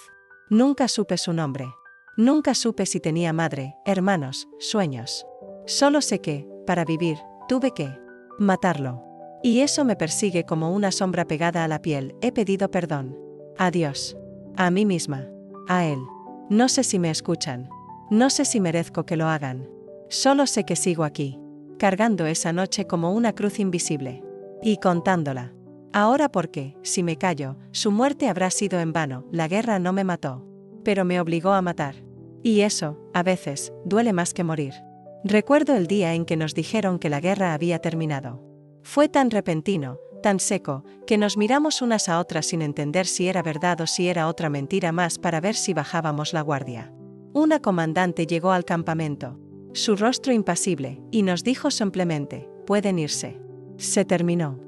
Nunca supe su nombre. Nunca supe si tenía madre, hermanos, sueños. Solo sé que, para vivir, tuve que matarlo. Y eso me persigue como una sombra pegada a la piel. He pedido perdón. A Dios. A mí misma. A él. No sé si me escuchan. No sé si merezco que lo hagan. Solo sé que sigo aquí. Cargando esa noche como una cruz invisible. Y contándola. Ahora porque, si me callo, su muerte habrá sido en vano. La guerra no me mató. Pero me obligó a matar. Y eso, a veces, duele más que morir. Recuerdo el día en que nos dijeron que la guerra había terminado. Fue tan repentino, tan seco, que nos miramos unas a otras sin entender si era verdad o si era otra mentira más para ver si bajábamos la guardia. Una comandante llegó al campamento. Su rostro impasible, y nos dijo simplemente, pueden irse. Se terminó.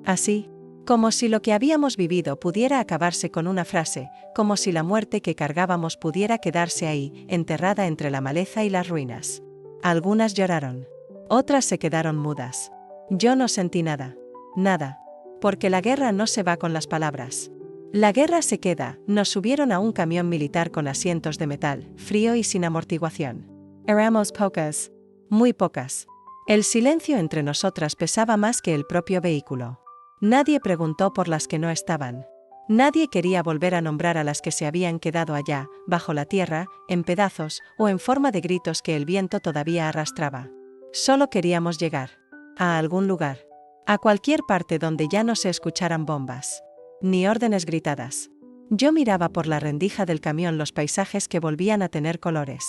Así, como si lo que habíamos vivido pudiera acabarse con una frase, como si la muerte que cargábamos pudiera quedarse ahí, enterrada entre la maleza y las ruinas. Algunas lloraron. Otras se quedaron mudas. Yo no sentí nada. Nada. Porque la guerra no se va con las palabras. La guerra se queda. Nos subieron a un camión militar con asientos de metal, frío y sin amortiguación. Éramos pocas. Muy pocas. El silencio entre nosotras pesaba más que el propio vehículo. Nadie preguntó por las que no estaban. Nadie quería volver a nombrar a las que se habían quedado allá, bajo la tierra, en pedazos, o en forma de gritos que el viento todavía arrastraba. Solo queríamos llegar. A algún lugar. A cualquier parte donde ya no se escucharan bombas. Ni órdenes gritadas. Yo miraba por la rendija del camión los paisajes que volvían a tener colores.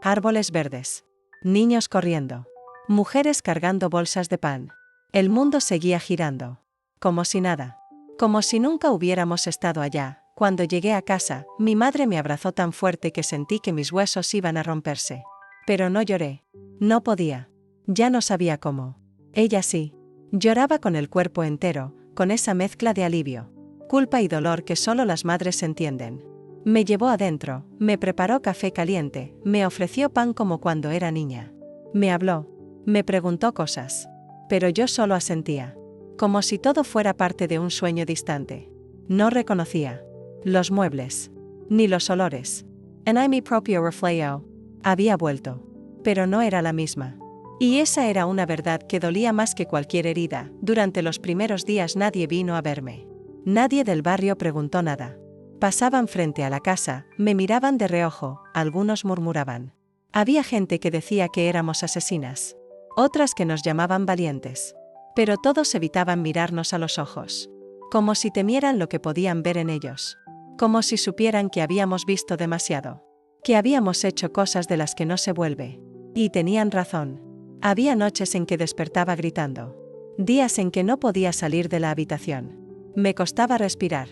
Árboles verdes. Niños corriendo. Mujeres cargando bolsas de pan. El mundo seguía girando. Como si nada. Como si nunca hubiéramos estado allá. Cuando llegué a casa, mi madre me abrazó tan fuerte que sentí que mis huesos iban a romperse. Pero no lloré. No podía. Ya no sabía cómo. Ella sí. Lloraba con el cuerpo entero, con esa mezcla de alivio. culpa y dolor que solo las madres entienden. Me llevó adentro, me preparó café caliente, me ofreció pan como cuando era niña. Me habló, me preguntó cosas. Pero yo solo asentía. Como si todo fuera parte de un sueño distante. No reconocía los muebles, ni los olores. En mi propio reflejo. Había vuelto. Pero no era la misma. Y esa era una verdad que dolía más que cualquier herida. Durante los primeros días nadie vino a verme. Nadie del barrio preguntó nada. Pasaban frente a la casa, me miraban de reojo, algunos murmuraban. Había gente que decía que éramos asesinas. Otras que nos llamaban valientes. Pero todos evitaban mirarnos a los ojos. Como si temieran lo que podían ver en ellos. Como si supieran que habíamos visto demasiado. Que habíamos hecho cosas de las que no se vuelve. Y tenían razón. Había noches en que despertaba gritando. Días en que no podía salir de la habitación. Me costaba respirar.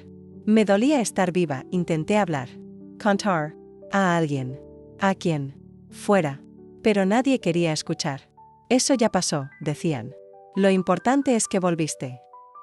Me dolía estar viva, intenté hablar. Contar. A alguien. ¿A quién? Fuera. Pero nadie quería escuchar. Eso ya pasó, decían. Lo importante es que volviste.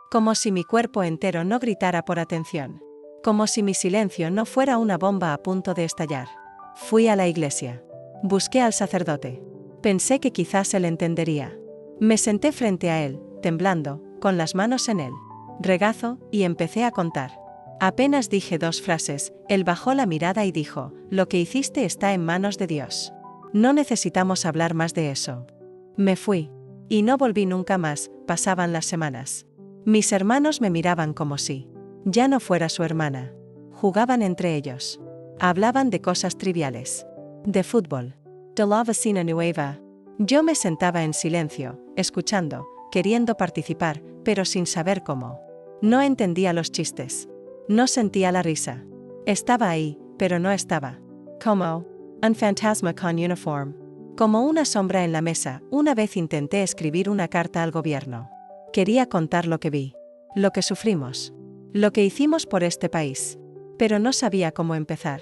Como si mi cuerpo entero no gritara por atención. Como si mi silencio no fuera una bomba a punto de estallar. Fui a la iglesia. Busqué al sacerdote. Pensé que quizás él entendería. Me senté frente a él, temblando, con las manos en el regazo, y empecé a contar. Apenas dije 2 frases, él bajó la mirada y dijo, lo que hiciste está en manos de Dios. No necesitamos hablar más de eso. Me fui. Y no volví nunca más, pasaban las semanas. Mis hermanos me miraban como si ya no fuera su hermana. Jugaban entre ellos. Hablaban de cosas triviales. De fútbol. De la vecina nueva. Yo me sentaba en silencio, escuchando, queriendo participar, pero sin saber cómo. No entendía los chistes. No sentía la risa. Estaba ahí, pero no estaba. Como un fantasma con uniform. Como una sombra en la mesa, una vez intenté escribir una carta al gobierno. Quería contar lo que vi. Lo que sufrimos. Lo que hicimos por este país. Pero no sabía cómo empezar.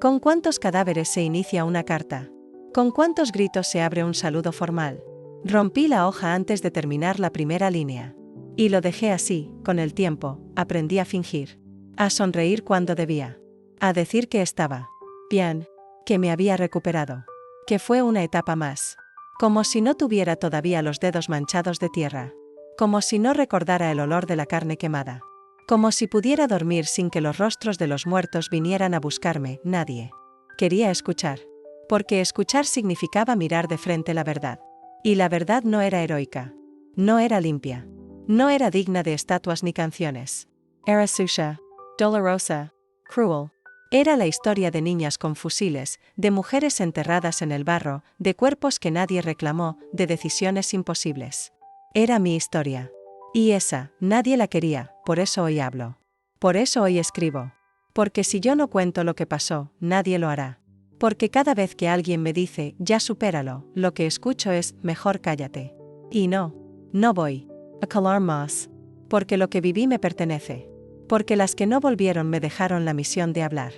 ¿Con cuántos cadáveres se inicia una carta? ¿Con cuántos gritos se abre un saludo formal? Rompí la hoja antes de terminar la primera línea. Y lo dejé así, con el tiempo, aprendí a fingir. A sonreír cuando debía. A decir que estaba bien. Que me había recuperado. Que fue una etapa más. Como si no tuviera todavía los dedos manchados de tierra. Como si no recordara el olor de la carne quemada. Como si pudiera dormir sin que los rostros de los muertos vinieran a buscarme, nadie. Quería escuchar. Porque escuchar significaba mirar de frente la verdad. Y la verdad no era heroica. No era limpia. No era digna de estatuas ni canciones. Era sucia, dolorosa, cruel. Era la historia de niñas con fusiles, de mujeres enterradas en el barro, de cuerpos que nadie reclamó, de decisiones imposibles. Era mi historia. Y esa, nadie la quería, por eso hoy hablo. Por eso hoy escribo. Porque si yo no cuento lo que pasó, nadie lo hará. Porque cada vez que alguien me dice, ya supéralo, lo que escucho es, mejor cállate. Y no voy a calar más. Porque lo que viví me pertenece. Porque las que no volvieron me dejaron la misión de hablar.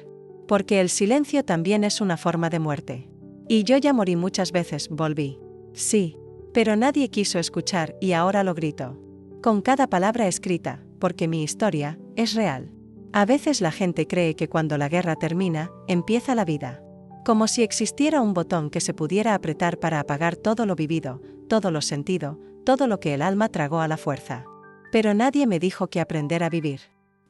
Porque el silencio también es una forma de muerte. Y yo ya morí muchas veces, volví. Sí. Pero nadie quiso escuchar y ahora lo grito. Con cada palabra escrita, porque mi historia es real. A veces la gente cree que cuando la guerra termina, empieza la vida. Como si existiera un botón que se pudiera apretar para apagar todo lo vivido, todo lo sentido, todo lo que el alma tragó a la fuerza. Pero nadie me dijo que aprender a vivir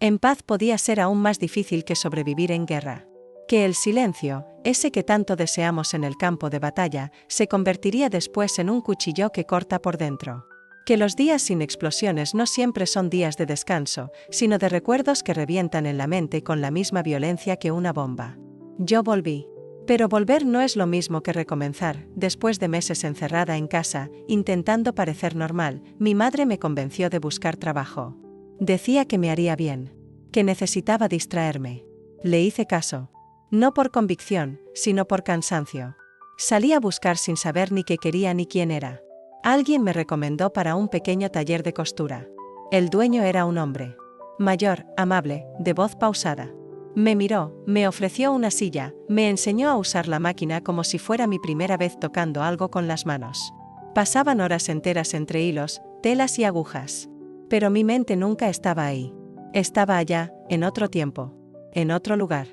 en paz podía ser aún más difícil que sobrevivir en guerra. Que el silencio, ese que tanto deseamos en el campo de batalla, se convertiría después en un cuchillo que corta por dentro. Que los días sin explosiones no siempre son días de descanso, sino de recuerdos que revientan en la mente con la misma violencia que una bomba. Yo volví. Pero volver no es lo mismo que recomenzar. Después de meses encerrada en casa, intentando parecer normal, mi madre me convenció de buscar trabajo. Decía que me haría bien. Que necesitaba distraerme. Le hice caso. No por convicción, sino por cansancio. Salí a buscar sin saber ni qué quería ni quién era. Alguien me recomendó para un pequeño taller de costura. El dueño era un hombre. Mayor, amable, de voz pausada. Me miró, me ofreció una silla, me enseñó a usar la máquina como si fuera mi primera vez tocando algo con las manos. Pasaban horas enteras entre hilos, telas y agujas. Pero mi mente nunca estaba ahí. Estaba allá, en otro tiempo. En otro lugar.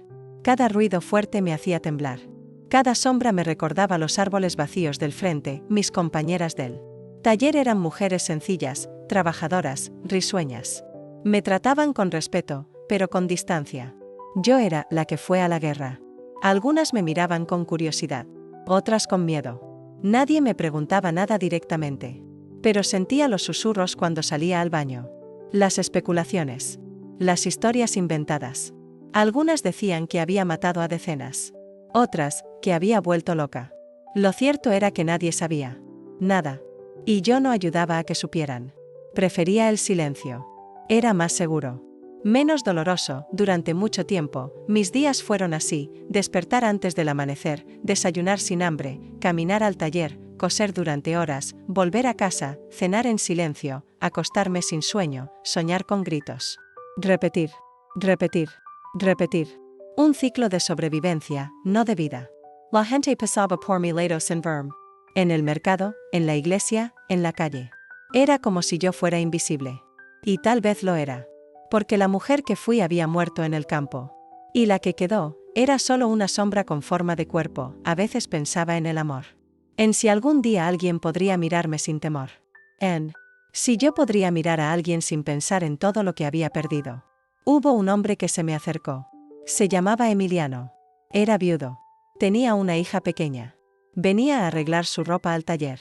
Cada ruido fuerte me hacía temblar. Cada sombra me recordaba los árboles vacíos del frente, mis compañeras del taller eran mujeres sencillas, trabajadoras, risueñas. Me trataban con respeto, pero con distancia. Yo era la que fue a la guerra. Algunas me miraban con curiosidad, otras con miedo. Nadie me preguntaba nada directamente. Pero sentía los susurros cuando salía al baño. Las especulaciones. Las historias inventadas. Algunas decían que había matado a decenas. Otras, que había vuelto loca. Lo cierto era que nadie sabía. Nada. Y yo no ayudaba a que supieran. Prefería el silencio. Era más seguro. Menos doloroso. Durante mucho tiempo, mis días fueron así: despertar antes del amanecer, desayunar sin hambre, caminar al taller, coser durante horas, volver a casa, cenar en silencio, acostarme sin sueño, soñar con gritos. Repetir. Repetir. Repetir. Un ciclo de sobrevivencia, no de vida. La gente pasaba por mi lado sin verme. En el mercado, en la iglesia, en la calle. Era como si yo fuera invisible. Y tal vez lo era. Porque la mujer que fui había muerto en el campo. Y la que quedó, era solo una sombra con forma de cuerpo. A veces pensaba en el amor. En si algún día alguien podría mirarme sin temor. En si yo podría mirar a alguien sin pensar en todo lo que había perdido. Hubo un hombre que se me acercó. Se llamaba Emiliano. Era viudo. Tenía una hija pequeña. Venía a arreglar su ropa al taller.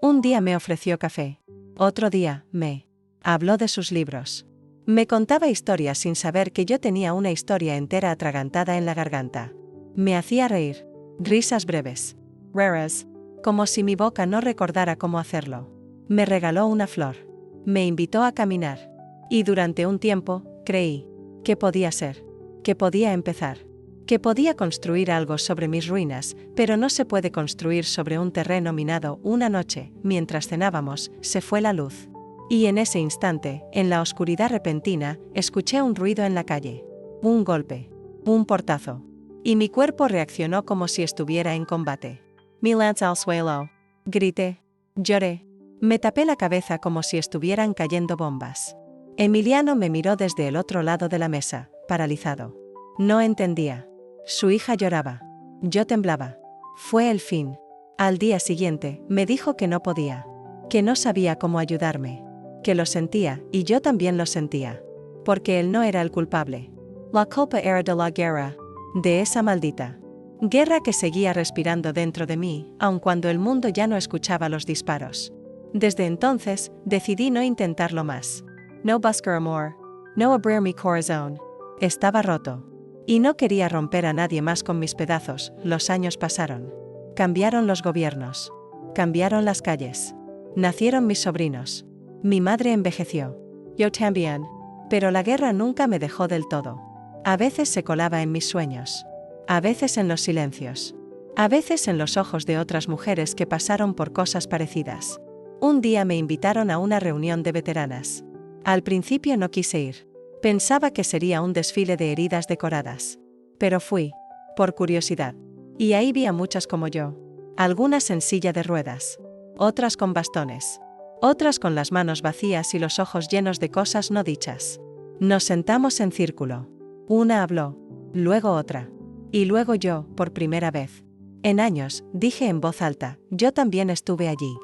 Un día me ofreció café. Otro día, me habló de sus libros. Me contaba historias sin saber que yo tenía una historia entera atragantada en la garganta. Me hacía reír. Risas breves. Raras. Como si mi boca no recordara cómo hacerlo. Me regaló una flor. Me invitó a caminar. Y durante un tiempo, creí que podía ser. Que podía empezar. Que podía construir algo sobre mis ruinas, pero no se puede construir sobre un terreno minado. Una noche, mientras cenábamos, se fue la luz. Y en ese instante, en la oscuridad repentina, escuché un ruido en la calle. Un golpe. Un portazo. Y mi cuerpo reaccionó como si estuviera en combate. Mi lanza al suelo. Grité. Lloré. Me tapé la cabeza como si estuvieran cayendo bombas. Emiliano me miró desde el otro lado de la mesa, paralizado. No entendía. Su hija lloraba. Yo temblaba. Fue el fin. Al día siguiente, me dijo que no podía. Que no sabía cómo ayudarme. Que lo sentía, y yo también lo sentía. Porque él no era el culpable. La culpa era de la guerra. De esa maldita guerra que seguía respirando dentro de mí, aun cuando el mundo ya no escuchaba los disparos. Desde entonces, decidí no intentarlo más. No buscar amor. No abrir mi corazón. Estaba roto. Y no quería romper a nadie más con mis pedazos. Los años pasaron. Cambiaron los gobiernos. Cambiaron las calles. Nacieron mis sobrinos. Mi madre envejeció. Yo también. Pero la guerra nunca me dejó del todo. A veces se colaba en mis sueños. A veces en los silencios. A veces en los ojos de otras mujeres que pasaron por cosas parecidas. Un día me invitaron a una reunión de veteranas. Al principio no quise ir. Pensaba que sería un desfile de heridas decoradas. Pero fui. Por curiosidad. Y ahí vi a muchas como yo. Algunas en silla de ruedas. Otras con bastones. Otras con las manos vacías y los ojos llenos de cosas no dichas. Nos sentamos en círculo. Una habló. Luego otra. Y luego yo, por primera vez. En años, dije en voz alta, yo también estuve allí.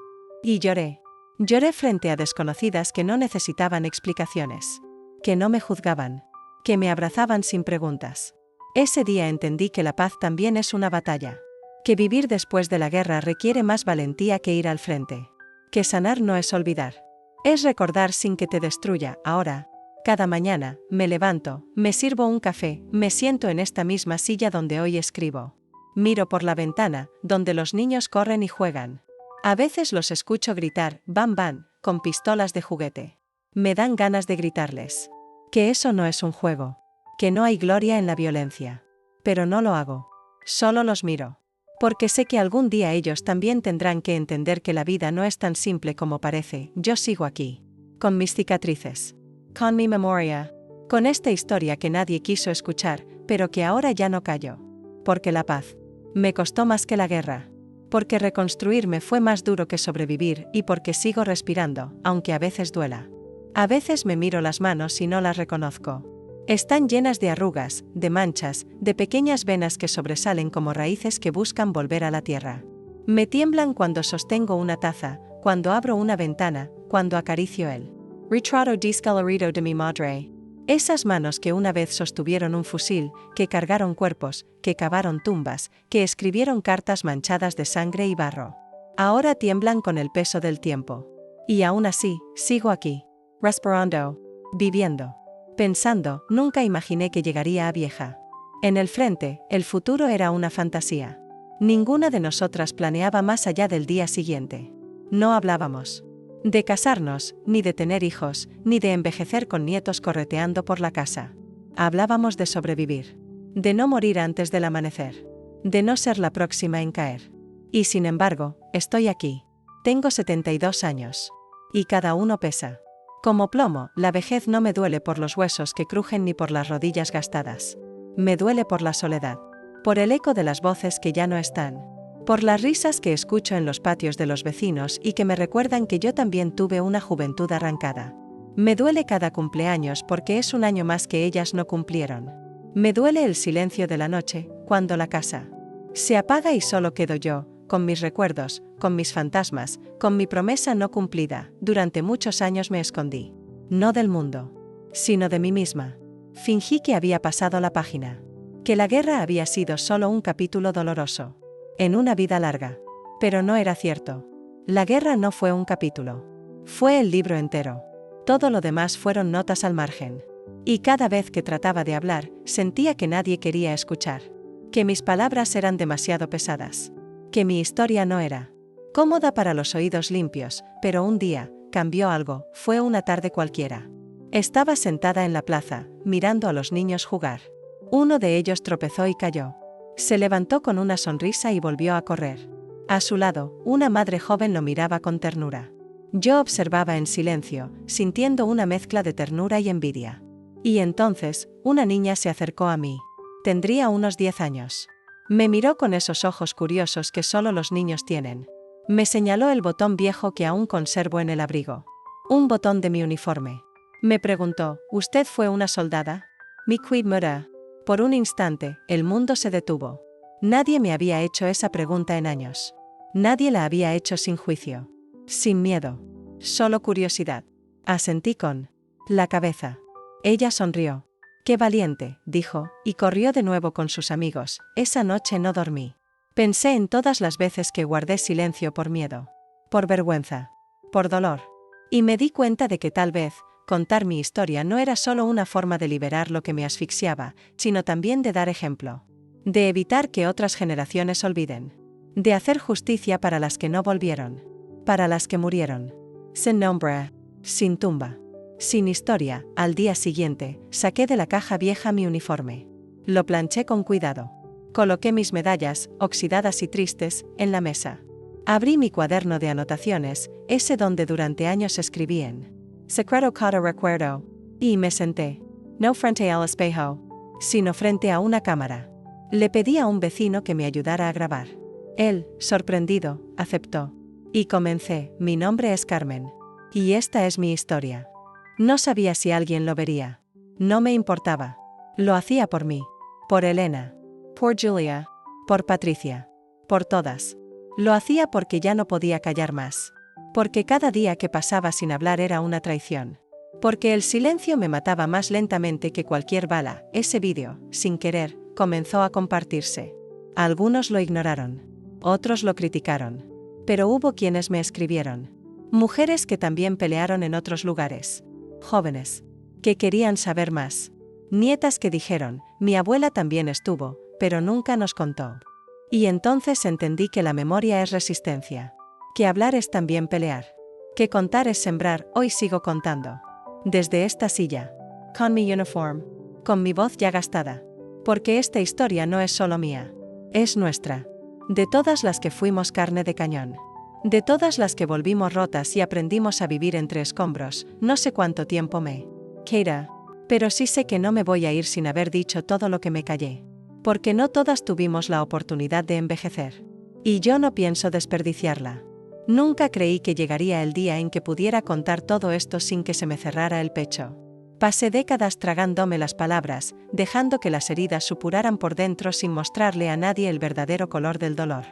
Y lloré. Lloré frente a desconocidas que no necesitaban explicaciones. Que no me juzgaban. Que me abrazaban sin preguntas. Ese día entendí que la paz también es una batalla. Que vivir después de la guerra requiere más valentía que ir al frente. Que sanar no es olvidar. Es recordar sin que te destruya. Ahora, cada mañana, me levanto, me sirvo un café, me siento en esta misma silla donde hoy escribo. Miro por la ventana, donde los niños corren y juegan. A veces los escucho gritar, bam bam, con pistolas de juguete. Me dan ganas de gritarles. Que eso no es un juego. Que no hay gloria en la violencia. Pero no lo hago. Solo los miro. Porque sé que algún día ellos también tendrán que entender que la vida no es tan simple como parece. Yo sigo aquí. Con mis cicatrices. Con mi memoria. Con esta historia que nadie quiso escuchar, pero que ahora ya no callo. Porque la paz me costó más que la guerra. Porque reconstruirme fue más duro que sobrevivir y porque sigo respirando, aunque a veces duela. A veces me miro las manos y no las reconozco. Están llenas de arrugas, de manchas, de pequeñas venas que sobresalen como raíces que buscan volver a la tierra. Me tiemblan cuando sostengo una taza, cuando abro una ventana, cuando acaricio el retrato descolorido de mi madre. Esas manos que una vez sostuvieron un fusil, que cargaron cuerpos, que cavaron tumbas, que escribieron cartas manchadas de sangre y barro. Ahora tiemblan con el peso del tiempo. Y aún así, sigo aquí. Respirando. Viviendo. Pensando, nunca imaginé que llegaría a vieja. En el frente, el futuro era una fantasía. Ninguna de nosotras planeaba más allá del día siguiente. No hablábamos de casarnos, ni de tener hijos, ni de envejecer con nietos correteando por la casa. Hablábamos de sobrevivir. De no morir antes del amanecer. De no ser la próxima en caer. Y sin embargo, estoy aquí. Tengo 72 años. Y cada uno pesa. Como plomo, la vejez no me duele por los huesos que crujen ni por las rodillas gastadas. Me duele por la soledad. Por el eco de las voces que ya no están. Por las risas que escucho en los patios de los vecinos y que me recuerdan que yo también tuve una juventud arrancada. Me duele cada cumpleaños porque es un año más que ellas no cumplieron. Me duele el silencio de la noche, cuando la casa se apaga y solo quedo yo, con mis recuerdos, con mis fantasmas, con mi promesa no cumplida. Durante muchos años me escondí. No del mundo, sino de mí misma. Fingí que había pasado la página. Que la guerra había sido solo un capítulo doloroso. En una vida larga. Pero no era cierto. La guerra no fue un capítulo. Fue el libro entero. Todo lo demás fueron notas al margen. Y cada vez que trataba de hablar, sentía que nadie quería escuchar. Que mis palabras eran demasiado pesadas. Que mi historia no era cómoda para los oídos limpios, pero un día, cambió algo. Fue una tarde cualquiera. Estaba sentada en la plaza, mirando a los niños jugar. Uno de ellos tropezó y cayó. Se levantó con una sonrisa y volvió a correr. A su lado, una madre joven lo miraba con ternura. Yo observaba en silencio, sintiendo una mezcla de ternura y envidia. Y entonces, una niña se acercó a mí. Tendría unos 10 años. Me miró con esos ojos curiosos que solo los niños tienen. Me señaló el botón viejo que aún conservo en el abrigo. Un botón de mi uniforme. Me preguntó, ¿usted fue una soldada? Mi quid mura. Por un instante, el mundo se detuvo. Nadie me había hecho esa pregunta en años. Nadie la había hecho sin juicio. Sin miedo. Solo curiosidad. Asentí con la cabeza. Ella sonrió. Qué valiente, dijo, y corrió de nuevo con sus amigos. Esa noche no dormí. Pensé en todas las veces que guardé silencio por miedo. Por vergüenza. Por dolor. Y me di cuenta de que tal vez, contar mi historia no era solo una forma de liberar lo que me asfixiaba, sino también de dar ejemplo. De evitar que otras generaciones olviden. De hacer justicia para las que no volvieron. Para las que murieron. Sin nombre. Sin tumba. Sin historia. Al día siguiente, saqué de la caja vieja mi uniforme. Lo planché con cuidado. Coloqué mis medallas, oxidadas y tristes, en la mesa. Abrí mi cuaderno de anotaciones, ese donde durante años escribí en secreto cada recuerdo. Y me senté. No frente al espejo, sino frente a una cámara. Le pedí a un vecino que me ayudara a grabar. Él, sorprendido, aceptó. Y comencé, mi nombre es Carmen. Y esta es mi historia. No sabía si alguien lo vería. No me importaba. Lo hacía por mí. Por Elena. Por Julia. Por Patricia. Por todas. Lo hacía porque ya no podía callar más. Porque cada día que pasaba sin hablar era una traición. Porque el silencio me mataba más lentamente que cualquier bala. Ese vídeo, sin querer, comenzó a compartirse. Algunos lo ignoraron. Otros lo criticaron. Pero hubo quienes me escribieron. Mujeres que también pelearon en otros lugares. Jóvenes. Que querían saber más. Nietas que dijeron, mi abuela también estuvo, pero nunca nos contó. Y entonces entendí que la memoria es resistencia. Que hablar es también pelear. Que contar es sembrar. Hoy sigo contando. Desde esta silla. Con mi uniform. Con mi voz ya gastada. Porque esta historia no es solo mía. Es nuestra. De todas las que fuimos carne de cañón. De todas las que volvimos rotas y aprendimos a vivir entre escombros. No sé cuánto tiempo me queda. Pero sí sé que no me voy a ir sin haber dicho todo lo que me callé. Porque no todas tuvimos la oportunidad de envejecer. Y yo no pienso desperdiciarla. Nunca creí que llegaría el día en que pudiera contar todo esto sin que se me cerrara el pecho. Pasé décadas tragándome las palabras, dejando que las heridas supuraran por dentro sin mostrarle a nadie el verdadero color del dolor.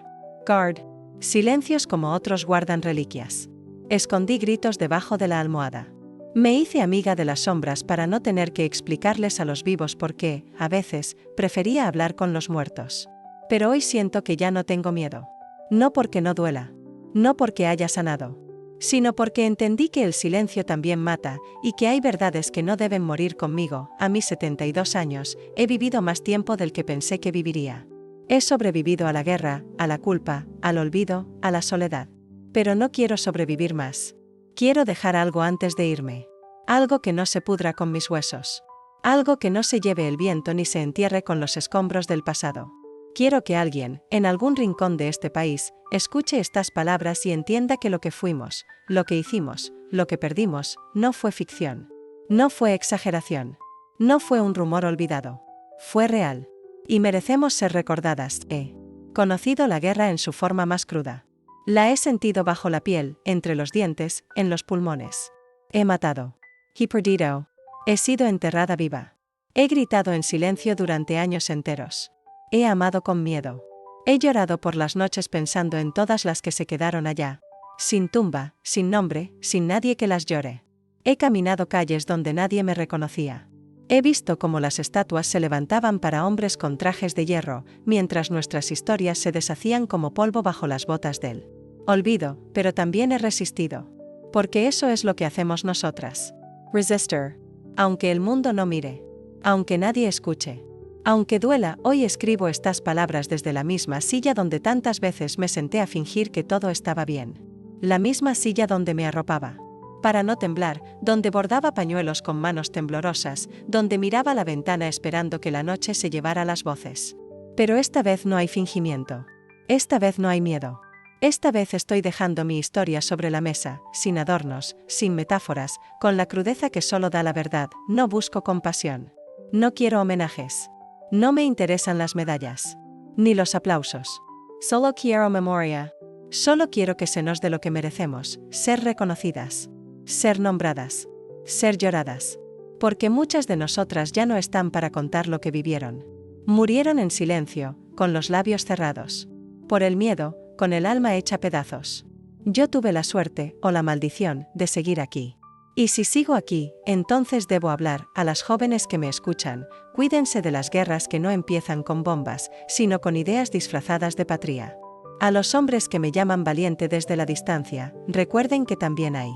Guard. Silencios como otros guardan reliquias. Escondí gritos debajo de la almohada. Me hice amiga de las sombras para no tener que explicarles a los vivos por qué, a veces, prefería hablar con los muertos. Pero hoy siento que ya no tengo miedo. No porque no duela. No porque haya sanado. Sino porque entendí que el silencio también mata, y que hay verdades que no deben morir conmigo. A mis 72 años, he vivido más tiempo del que pensé que viviría. He sobrevivido a la guerra, a la culpa, al olvido, a la soledad. Pero no quiero sobrevivir más. Quiero dejar algo antes de irme. Algo que no se pudra con mis huesos. Algo que no se lleve el viento ni se entierre con los escombros del pasado. Quiero que alguien, en algún rincón de este país, escuche estas palabras y entienda que lo que fuimos, lo que hicimos, lo que perdimos, no fue ficción. No fue exageración. No fue un rumor olvidado. Fue real. Y merecemos ser recordadas. He conocido la guerra en su forma más cruda. La he sentido bajo la piel, entre los dientes, en los pulmones. He matado. He perdido. He sido enterrada viva. He gritado en silencio durante años enteros. He amado con miedo. He llorado por las noches pensando en todas las que se quedaron allá. Sin tumba, sin nombre, sin nadie que las llore. He caminado calles donde nadie me reconocía. He visto cómo las estatuas se levantaban para hombres con trajes de hierro, mientras nuestras historias se deshacían como polvo bajo las botas del olvido, pero también he resistido. Porque eso es lo que hacemos nosotras. Resistor. Aunque el mundo no mire. Aunque nadie escuche. Aunque duela, hoy escribo estas palabras desde la misma silla donde tantas veces me senté a fingir que todo estaba bien. La misma silla donde me arropaba. Para no temblar, donde bordaba pañuelos con manos temblorosas, donde miraba la ventana esperando que la noche se llevara las voces. Pero esta vez no hay fingimiento. Esta vez no hay miedo. Esta vez estoy dejando mi historia sobre la mesa, sin adornos, sin metáforas, con la crudeza que solo da la verdad. No busco compasión. No quiero homenajes. No me interesan las medallas. Ni los aplausos. Solo quiero memoria. Solo quiero que se nos dé lo que merecemos, ser reconocidas. Ser nombradas. Ser lloradas. Porque muchas de nosotras ya no están para contar lo que vivieron. Murieron en silencio, con los labios cerrados. Por el miedo, con el alma hecha pedazos. Yo tuve la suerte, o la maldición, de seguir aquí. Y si sigo aquí, entonces debo hablar a las jóvenes que me escuchan. Cuídense de las guerras que no empiezan con bombas, sino con ideas disfrazadas de patria. A los hombres que me llaman valiente desde la distancia, recuerden que también hay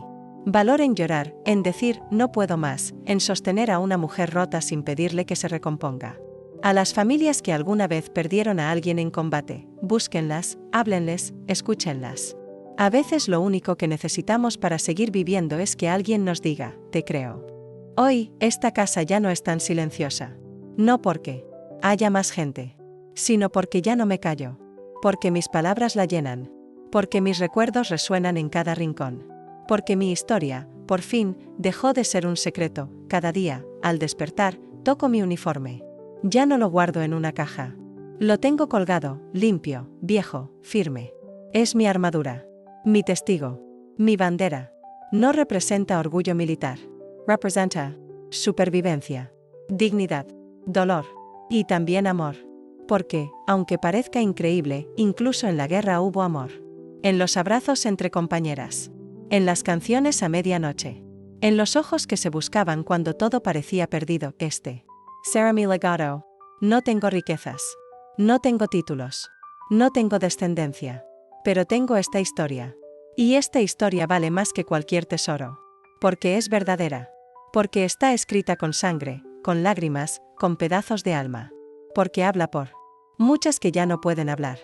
valor en llorar, en decir no puedo más, en sostener a una mujer rota sin pedirle que se recomponga. A las familias que alguna vez perdieron a alguien en combate, búsquenlas, háblenles, escúchenlas. A veces lo único que necesitamos para seguir viviendo es que alguien nos diga, te creo. Hoy, esta casa ya no es tan silenciosa. No porque haya más gente, sino porque ya no me callo. Porque mis palabras la llenan. Porque mis recuerdos resuenan en cada rincón. Porque mi historia, por fin, dejó de ser un secreto. Cada día, al despertar, toco mi uniforme. Ya no lo guardo en una caja. Lo tengo colgado, limpio, viejo, firme. Es mi armadura. Mi testigo. Mi bandera. No representa orgullo militar. Representa supervivencia, dignidad, dolor y también amor. Porque, aunque parezca increíble, incluso en la guerra hubo amor. En los abrazos entre compañeras. En las canciones a medianoche. En los ojos que se buscaban cuando todo parecía perdido. Será mi legado. No tengo riquezas. No tengo títulos. No tengo descendencia. Pero tengo esta historia. Y esta historia vale más que cualquier tesoro. Porque es verdadera. Porque está escrita con sangre, con lágrimas, con pedazos de alma. Porque habla por muchas que ya no pueden hablar.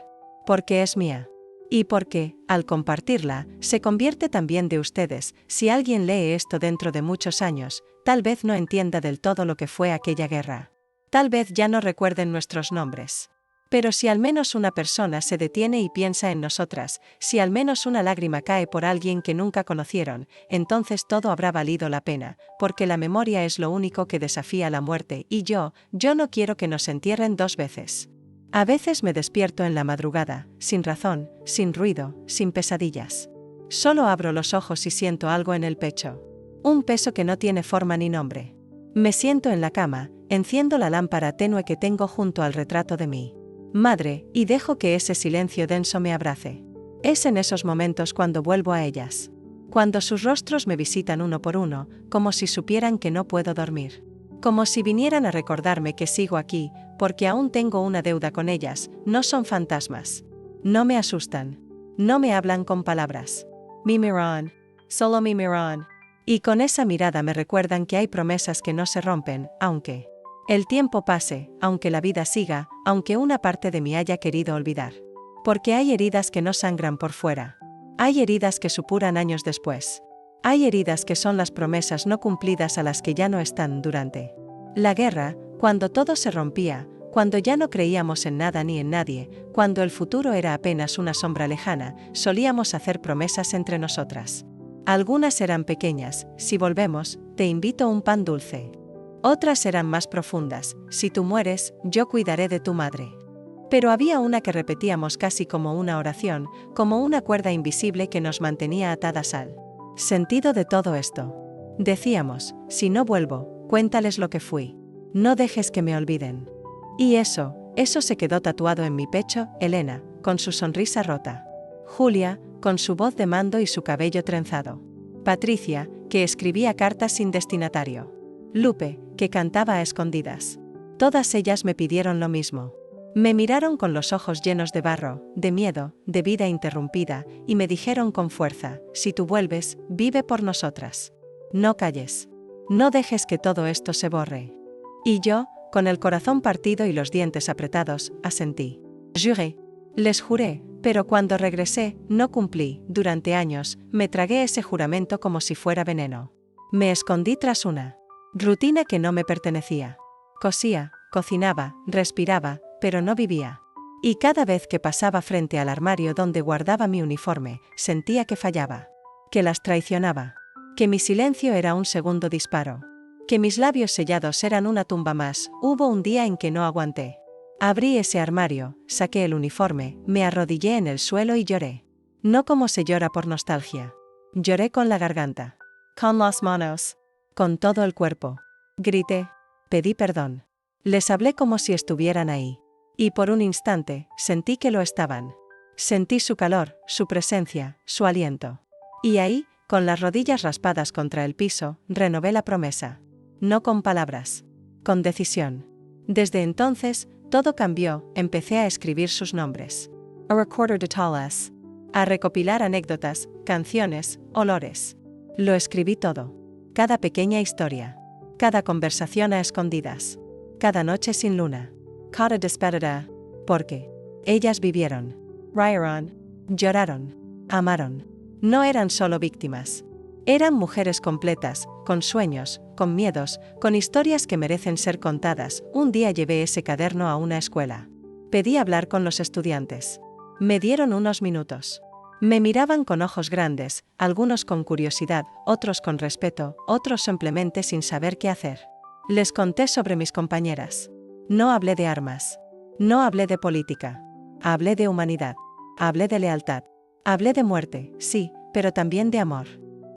Porque es mía. Y porque, al compartirla, se convierte también de ustedes. Si alguien lee esto dentro de muchos años, tal vez no entienda del todo lo que fue aquella guerra. Tal vez ya no recuerden nuestros nombres. Pero si al menos una persona se detiene y piensa en nosotras, si al menos una lágrima cae por alguien que nunca conocieron, entonces todo habrá valido la pena, porque la memoria es lo único que desafía la muerte y yo no quiero que nos entierren dos veces. A veces me despierto en la madrugada, sin razón, sin ruido, sin pesadillas. Solo abro los ojos y siento algo en el pecho. Un peso que no tiene forma ni nombre. Me siento en la cama, enciendo la lámpara tenue que tengo junto al retrato de mi madre, y dejo que ese silencio denso me abrace. Es en esos momentos cuando vuelvo a ellas. Cuando sus rostros me visitan uno por uno, como si supieran que no puedo dormir. Como si vinieran a recordarme que sigo aquí, porque aún tengo una deuda con ellas, no son fantasmas. No me asustan. No me hablan con palabras. Me miran. Solo me miran. Y con esa mirada me recuerdan que hay promesas que no se rompen, aunque el tiempo pase, aunque la vida siga, aunque una parte de mí haya querido olvidar. Porque hay heridas que no sangran por fuera. Hay heridas que supuran años después. Hay heridas que son las promesas no cumplidas a las que ya no están durante la guerra, cuando todo se rompía, cuando ya no creíamos en nada ni en nadie, cuando el futuro era apenas una sombra lejana, solíamos hacer promesas entre nosotras. Algunas eran pequeñas: si volvemos, te invito un pan dulce. Otras eran más profundas: si tú mueres, yo cuidaré de tu madre. Pero había una que repetíamos casi como una oración, como una cuerda invisible que nos mantenía atadas al sentido de todo esto. Decíamos: si no vuelvo, cuéntales lo que fui. No dejes que me olviden. Y eso se quedó tatuado en mi pecho: Elena, con su sonrisa rota. Julia, con su voz de mando y su cabello trenzado. Patricia, que escribía cartas sin destinatario. Lupe, que cantaba a escondidas. Todas ellas me pidieron lo mismo. Me miraron con los ojos llenos de barro, de miedo, de vida interrumpida, y me dijeron con fuerza: si tú vuelves, vive por nosotras. No calles. No dejes que todo esto se borre. Y yo, con el corazón partido y los dientes apretados, asentí. Juré. Les juré, pero cuando regresé, no cumplí. Durante años, me tragué ese juramento como si fuera veneno. Me escondí tras una rutina que no me pertenecía. Cosía, cocinaba, respiraba, pero no vivía. Y cada vez que pasaba frente al armario donde guardaba mi uniforme, sentía que fallaba. Que las traicionaba. Que mi silencio era un segundo disparo. Que mis labios sellados eran una tumba más. Hubo un día en que no aguanté. Abrí ese armario, saqué el uniforme, me arrodillé en el suelo y lloré. No como se llora por nostalgia. Lloré con la garganta. Con las manos. Con todo el cuerpo. Grité. Pedí perdón. Les hablé como si estuvieran ahí. Y por un instante, sentí que lo estaban. Sentí su calor, su presencia, su aliento. Y ahí, con las rodillas raspadas contra el piso, renové la promesa. No con palabras. Con decisión. Desde entonces, todo cambió. Empecé a escribir sus nombres. A recorder de todas. A recopilar anécdotas, canciones, olores. Lo escribí todo. Cada pequeña historia. Cada conversación a escondidas. Cada noche sin luna. Cada despedida. Porque ellas vivieron. Rieron. Lloraron. Amaron. No eran solo víctimas. Eran mujeres completas, con sueños, con miedos, con historias que merecen ser contadas. Un día llevé ese cuaderno a una escuela. Pedí hablar con los estudiantes. Me dieron unos minutos. Me miraban con ojos grandes, algunos con curiosidad, otros con respeto, otros simplemente sin saber qué hacer. Les conté sobre mis compañeras. No hablé de armas. No hablé de política. Hablé de humanidad. Hablé de lealtad. Hablé de muerte, sí, pero también de amor.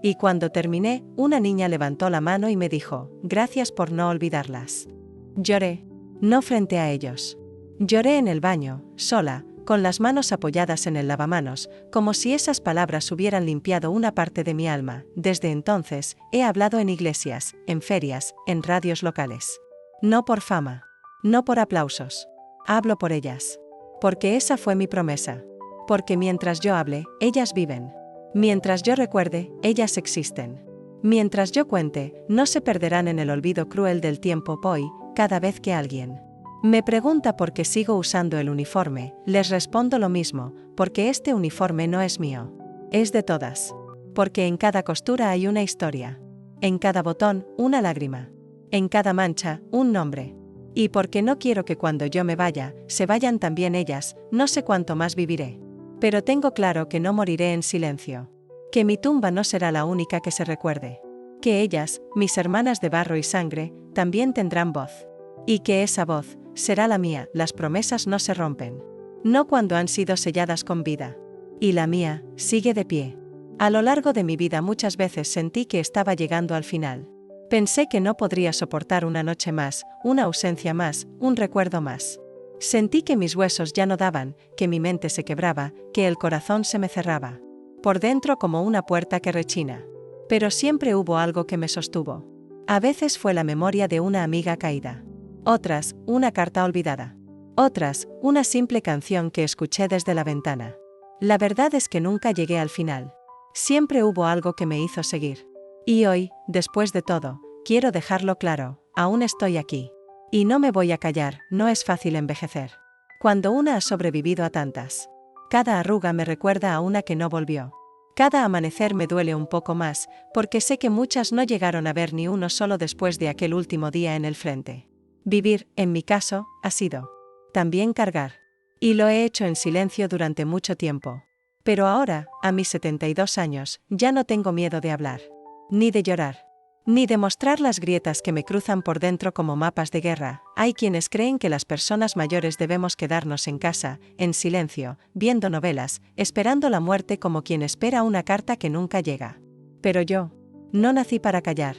Y cuando terminé, una niña levantó la mano y me dijo: gracias por no olvidarlas. Lloré. No frente a ellos. Lloré en el baño, sola, con las manos apoyadas en el lavamanos, como si esas palabras hubieran limpiado una parte de mi alma. Desde entonces, he hablado en iglesias, en ferias, en radios locales. No por fama. No por aplausos. Hablo por ellas. Porque esa fue mi promesa. Porque mientras yo hable, ellas viven. Mientras yo recuerde, ellas existen. Mientras yo cuente, no se perderán en el olvido cruel del tiempo. Hoy, cada vez que alguien me pregunta por qué sigo usando el uniforme, les respondo lo mismo: porque este uniforme no es mío. Es de todas. Porque en cada costura hay una historia. En cada botón, una lágrima. En cada mancha, un nombre. Y porque no quiero que cuando yo me vaya, se vayan también ellas. No sé cuánto más viviré. Pero tengo claro que no moriré en silencio. Que mi tumba no será la única que se recuerde. Que ellas, mis hermanas de barro y sangre, también tendrán voz. Y que esa voz será la mía. Las promesas no se rompen. No cuando han sido selladas con vida. Y la mía sigue de pie. A lo largo de mi vida muchas veces sentí que estaba llegando al final. Pensé que no podría soportar una noche más, una ausencia más, un recuerdo más. Sentí que mis huesos ya no daban, que mi mente se quebraba, que el corazón se me cerraba. Por dentro como una puerta que rechina. Pero siempre hubo algo que me sostuvo. A veces fue la memoria de una amiga caída. Otras, una carta olvidada. Otras, una simple canción que escuché desde la ventana. La verdad es que nunca llegué al final. Siempre hubo algo que me hizo seguir. Y hoy, después de todo, quiero dejarlo claro, aún estoy aquí. Y no me voy a callar, no es fácil envejecer. Cuando una ha sobrevivido a tantas. Cada arruga me recuerda a una que no volvió. Cada amanecer me duele un poco más, porque sé que muchas no llegaron a ver ni uno solo después de aquel último día en el frente. Vivir, en mi caso, ha sido también cargar. Y lo he hecho en silencio durante mucho tiempo. Pero ahora, a mis 72 años, ya no tengo miedo de hablar. Ni de llorar. Ni de mostrar las grietas que me cruzan por dentro como mapas de guerra. Hay quienes creen que las personas mayores debemos quedarnos en casa, en silencio, viendo novelas, esperando la muerte como quien espera una carta que nunca llega. Pero yo no nací para callar.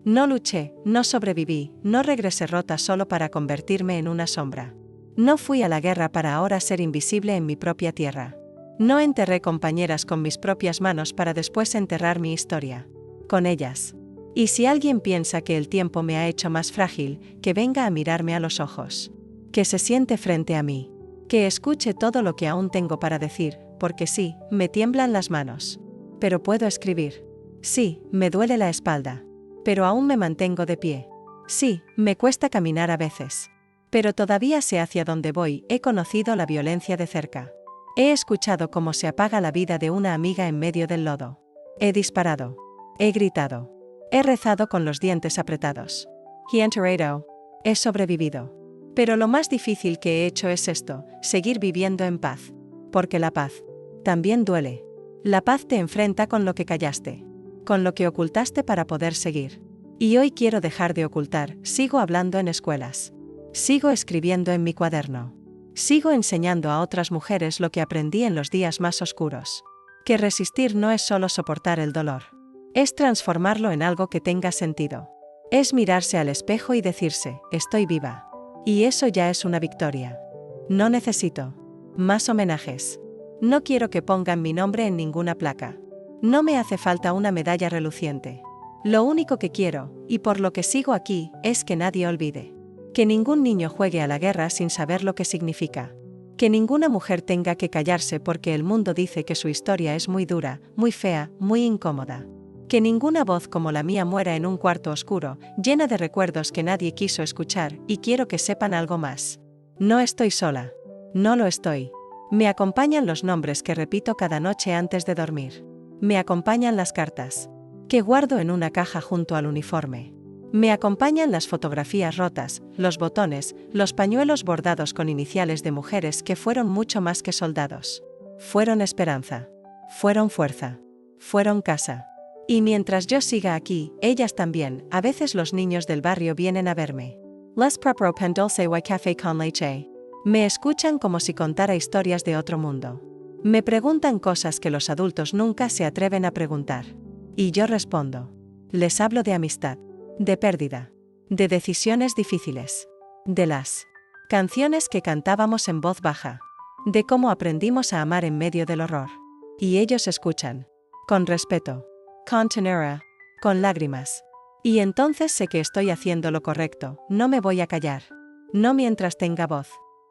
No luché, no sobreviví, no regresé rota solo para convertirme en una sombra. No fui a la guerra para ahora ser invisible en mi propia tierra. No enterré compañeras con mis propias manos para después enterrar mi historia con ellas. Y si alguien piensa que el tiempo me ha hecho más frágil, que venga a mirarme a los ojos. Que se siente frente a mí. Que escuche todo lo que aún tengo para decir, porque sí, me tiemblan las manos. Pero puedo escribir. Sí, me duele la espalda. Pero aún me mantengo de pie. Sí, me cuesta caminar a veces. Pero todavía sé hacia dónde voy, he conocido la violencia de cerca. He escuchado cómo se apaga la vida de una amiga en medio del lodo. He disparado. He gritado. He rezado con los dientes apretados. He enterrado. He sobrevivido. Pero lo más difícil que he hecho es esto, seguir viviendo en paz. Porque la paz también duele. La paz te enfrenta con lo que callaste. Con lo que ocultaste para poder seguir. Y hoy quiero dejar de ocultar, sigo hablando en escuelas. Sigo escribiendo en mi cuaderno. Sigo enseñando a otras mujeres lo que aprendí en los días más oscuros. Que resistir no es solo soportar el dolor. Es transformarlo en algo que tenga sentido. Es mirarse al espejo y decirse, estoy viva. Y eso ya es una victoria. No necesito más homenajes. No quiero que pongan mi nombre en ninguna placa. No me hace falta una medalla reluciente. Lo único que quiero, y por lo que sigo aquí, es que nadie olvide. Que ningún niño juegue a la guerra sin saber lo que significa. Que ninguna mujer tenga que callarse porque el mundo dice que su historia es muy dura, muy fea, muy incómoda. Que ninguna voz como la mía muera en un cuarto oscuro, llena de recuerdos que nadie quiso escuchar, y quiero que sepan algo más. No estoy sola. No lo estoy. Me acompañan los nombres que repito cada noche antes de dormir. Me acompañan las cartas que guardo en una caja junto al uniforme. Me acompañan las fotografías rotas, los botones, los pañuelos bordados con iniciales de mujeres que fueron mucho más que soldados. Fueron esperanza. Fueron fuerza. Fueron casa. Y mientras yo siga aquí, ellas también, a veces los niños del barrio vienen a verme. Les propro pan dulce y café con leche. Me escuchan como si contara historias de otro mundo. Me preguntan cosas que los adultos nunca se atreven a preguntar. Y yo respondo. Les hablo de amistad. De pérdida. De decisiones difíciles. De las canciones que cantábamos en voz baja. De cómo aprendimos a amar en medio del horror. Y ellos escuchan. Con respeto. Con ternura. Con lágrimas. Y entonces sé que estoy haciendo lo correcto, no me voy a callar. No mientras tenga voz.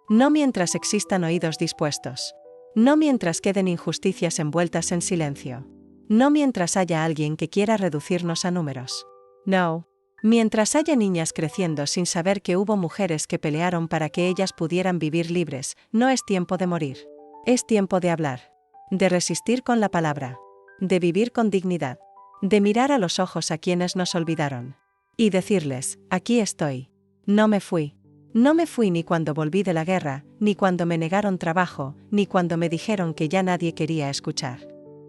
No mientras existan oídos dispuestos. No mientras queden injusticias envueltas en silencio. No mientras haya alguien que quiera reducirnos a números. No. Mientras haya niñas creciendo sin saber que hubo mujeres que pelearon para que ellas pudieran vivir libres, no es tiempo de morir. Es tiempo de hablar. De resistir con la palabra. De vivir con dignidad. De mirar a los ojos a quienes nos olvidaron. Y decirles, aquí estoy. No me fui. No me fui ni cuando volví de la guerra, ni cuando me negaron trabajo, ni cuando me dijeron que ya nadie quería escuchar.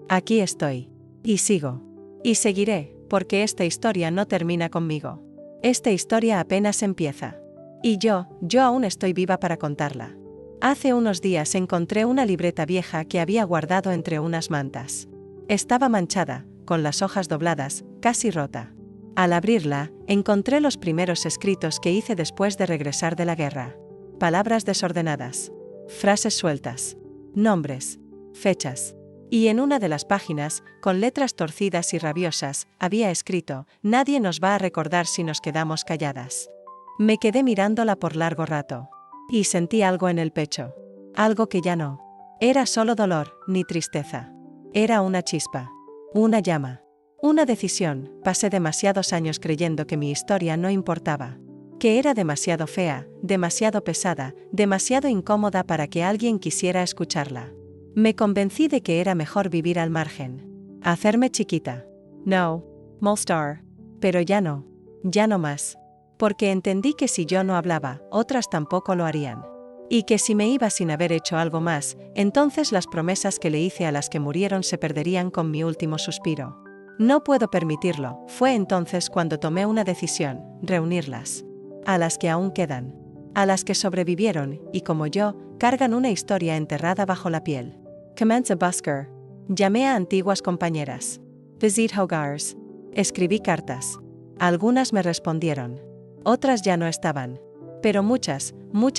Aquí estoy. Y sigo. Y seguiré. Porque esta historia no termina conmigo. Esta historia apenas empieza. Y yo aún estoy viva para contarla. Hace unos días encontré una libreta vieja que había guardado entre unas mantas. Estaba manchada, con las hojas dobladas, casi rota. Al abrirla, encontré los primeros escritos que hice después de regresar de la guerra. Palabras desordenadas. Frases sueltas. Nombres. Fechas. Y en una de las páginas, con letras torcidas y rabiosas, había escrito: «Nadie nos va a recordar si nos quedamos calladas». Me quedé mirándola por largo rato. Y sentí algo en el pecho. Algo que ya no era solo dolor, ni tristeza. Era una chispa. Una llama. Una decisión. Pasé demasiados años creyendo que mi historia no importaba. Que era demasiado fea, demasiado pesada, demasiado incómoda para que alguien quisiera escucharla. Me convencí de que era mejor vivir al margen. Hacerme chiquita. No. Molstar. Pero ya no. Ya no más. Porque entendí que si yo no hablaba, otras tampoco lo harían. Y que si me iba sin haber hecho algo más, entonces las promesas que le hice a las que murieron se perderían con mi último suspiro. No puedo permitirlo. Fue entonces cuando tomé una decisión: reunirlas. A las que aún quedan. A las que sobrevivieron, y como yo, cargan una historia enterrada bajo la piel. Commence a busker. Llamé a antiguas compañeras. Visit hogars. Escribí cartas. Algunas me respondieron. Otras ya no estaban. Pero muchas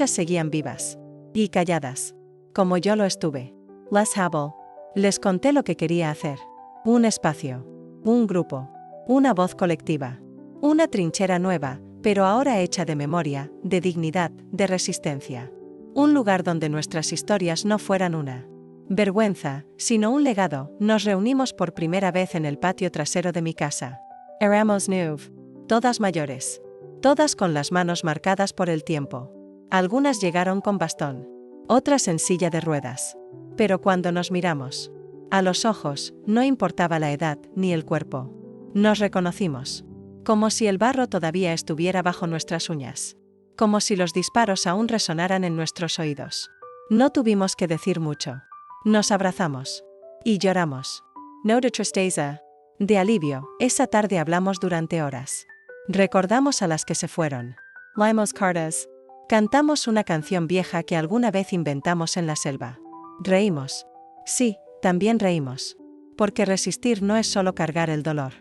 seguían vivas. Y calladas. Como yo lo estuve. Les Hable. Les conté lo que quería hacer. Un espacio. Un grupo. Una voz colectiva. Una trinchera nueva, pero ahora hecha de memoria, de dignidad, de resistencia. Un lugar donde nuestras historias no fueran una vergüenza, sino un legado. Nos reunimos por primera vez en el patio trasero de mi casa. Éramos nueve. Todas mayores. Todas con las manos marcadas por el tiempo. Algunas llegaron con bastón. Otras en silla de ruedas. Pero cuando nos miramos a los ojos, no importaba la edad ni el cuerpo. Nos reconocimos. Como si el barro todavía estuviera bajo nuestras uñas. Como si los disparos aún resonaran en nuestros oídos. No tuvimos que decir mucho. Nos abrazamos. Y lloramos. No de tristeza. De alivio. Esa tarde hablamos durante horas. Recordamos a las que se fueron. Leímos cartas. Cantamos una canción vieja que alguna vez inventamos en la selva. Reímos. Sí, también reímos. Porque resistir no es solo cargar el dolor.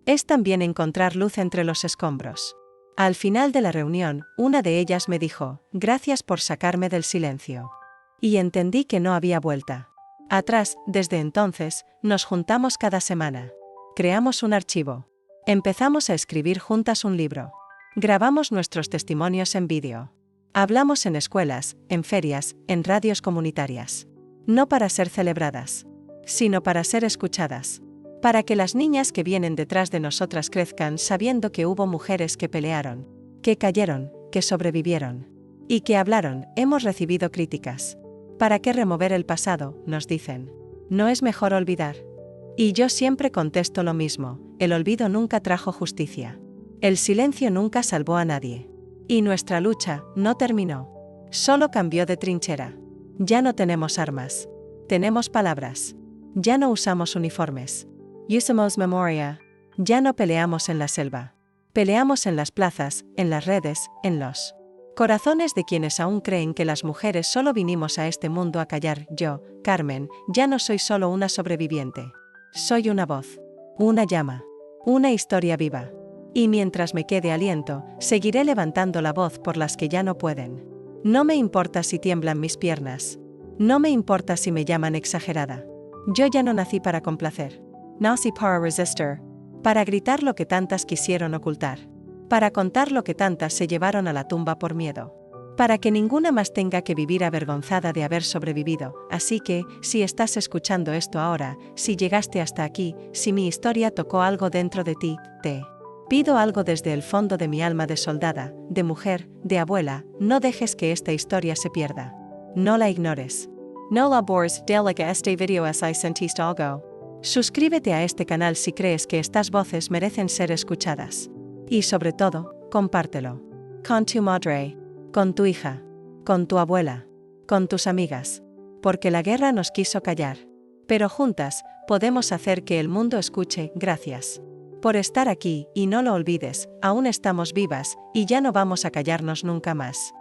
Es también encontrar luz entre los escombros. Al final de la reunión, una de ellas me dijo: «Gracias por sacarme del silencio». Y entendí que no había vuelta atrás. Desde entonces, nos juntamos cada semana. Creamos un archivo. Empezamos a escribir juntas un libro. Grabamos nuestros testimonios en vídeo. Hablamos en escuelas, en ferias, en radios comunitarias. No para ser celebradas, sino para ser escuchadas. Para que las niñas que vienen detrás de nosotras crezcan sabiendo que hubo mujeres que pelearon, que cayeron, que sobrevivieron. Y que hablaron. Hemos recibido críticas. ¿Para qué remover el pasado?, nos dicen. ¿No es mejor olvidar? Y yo siempre contesto lo mismo: el olvido nunca trajo justicia. El silencio nunca salvó a nadie. Y nuestra lucha no terminó. Solo cambió de trinchera. Ya no tenemos armas. Tenemos palabras. Ya no usamos uniformes. Usamos memoria. Ya no peleamos en la selva. Peleamos en las plazas, en las redes, en los corazones de quienes aún creen que las mujeres solo vinimos a este mundo a callar. Yo, Carmen, ya no soy solo una sobreviviente. Soy una voz. Una llama. Una historia viva. Y mientras me quede aliento, seguiré levantando la voz por las que ya no pueden. No me importa si tiemblan mis piernas. No me importa si me llaman exagerada. Yo ya no nací para complacer. Nací para resistir. Para gritar lo que tantas quisieron ocultar. Para contar lo que tantas se llevaron a la tumba por miedo. Para que ninguna más tenga que vivir avergonzada de haber sobrevivido. Así que, si estás escuchando esto ahora, si llegaste hasta aquí, si mi historia tocó algo dentro de ti, te pido algo desde el fondo de mi alma de soldada, de mujer, de abuela: no dejes que esta historia se pierda. No la ignores. No la borres. Delega este video si sentiste algo. Suscríbete a este canal si crees que estas voces merecen ser escuchadas. Y sobre todo, compártelo. Con tu madre. Con tu hija. Con tu abuela. Con tus amigas. Porque la guerra nos quiso callar. Pero juntas, podemos hacer que el mundo escuche. Gracias por estar aquí, y no lo olvides, aún estamos vivas, y ya no vamos a callarnos nunca más.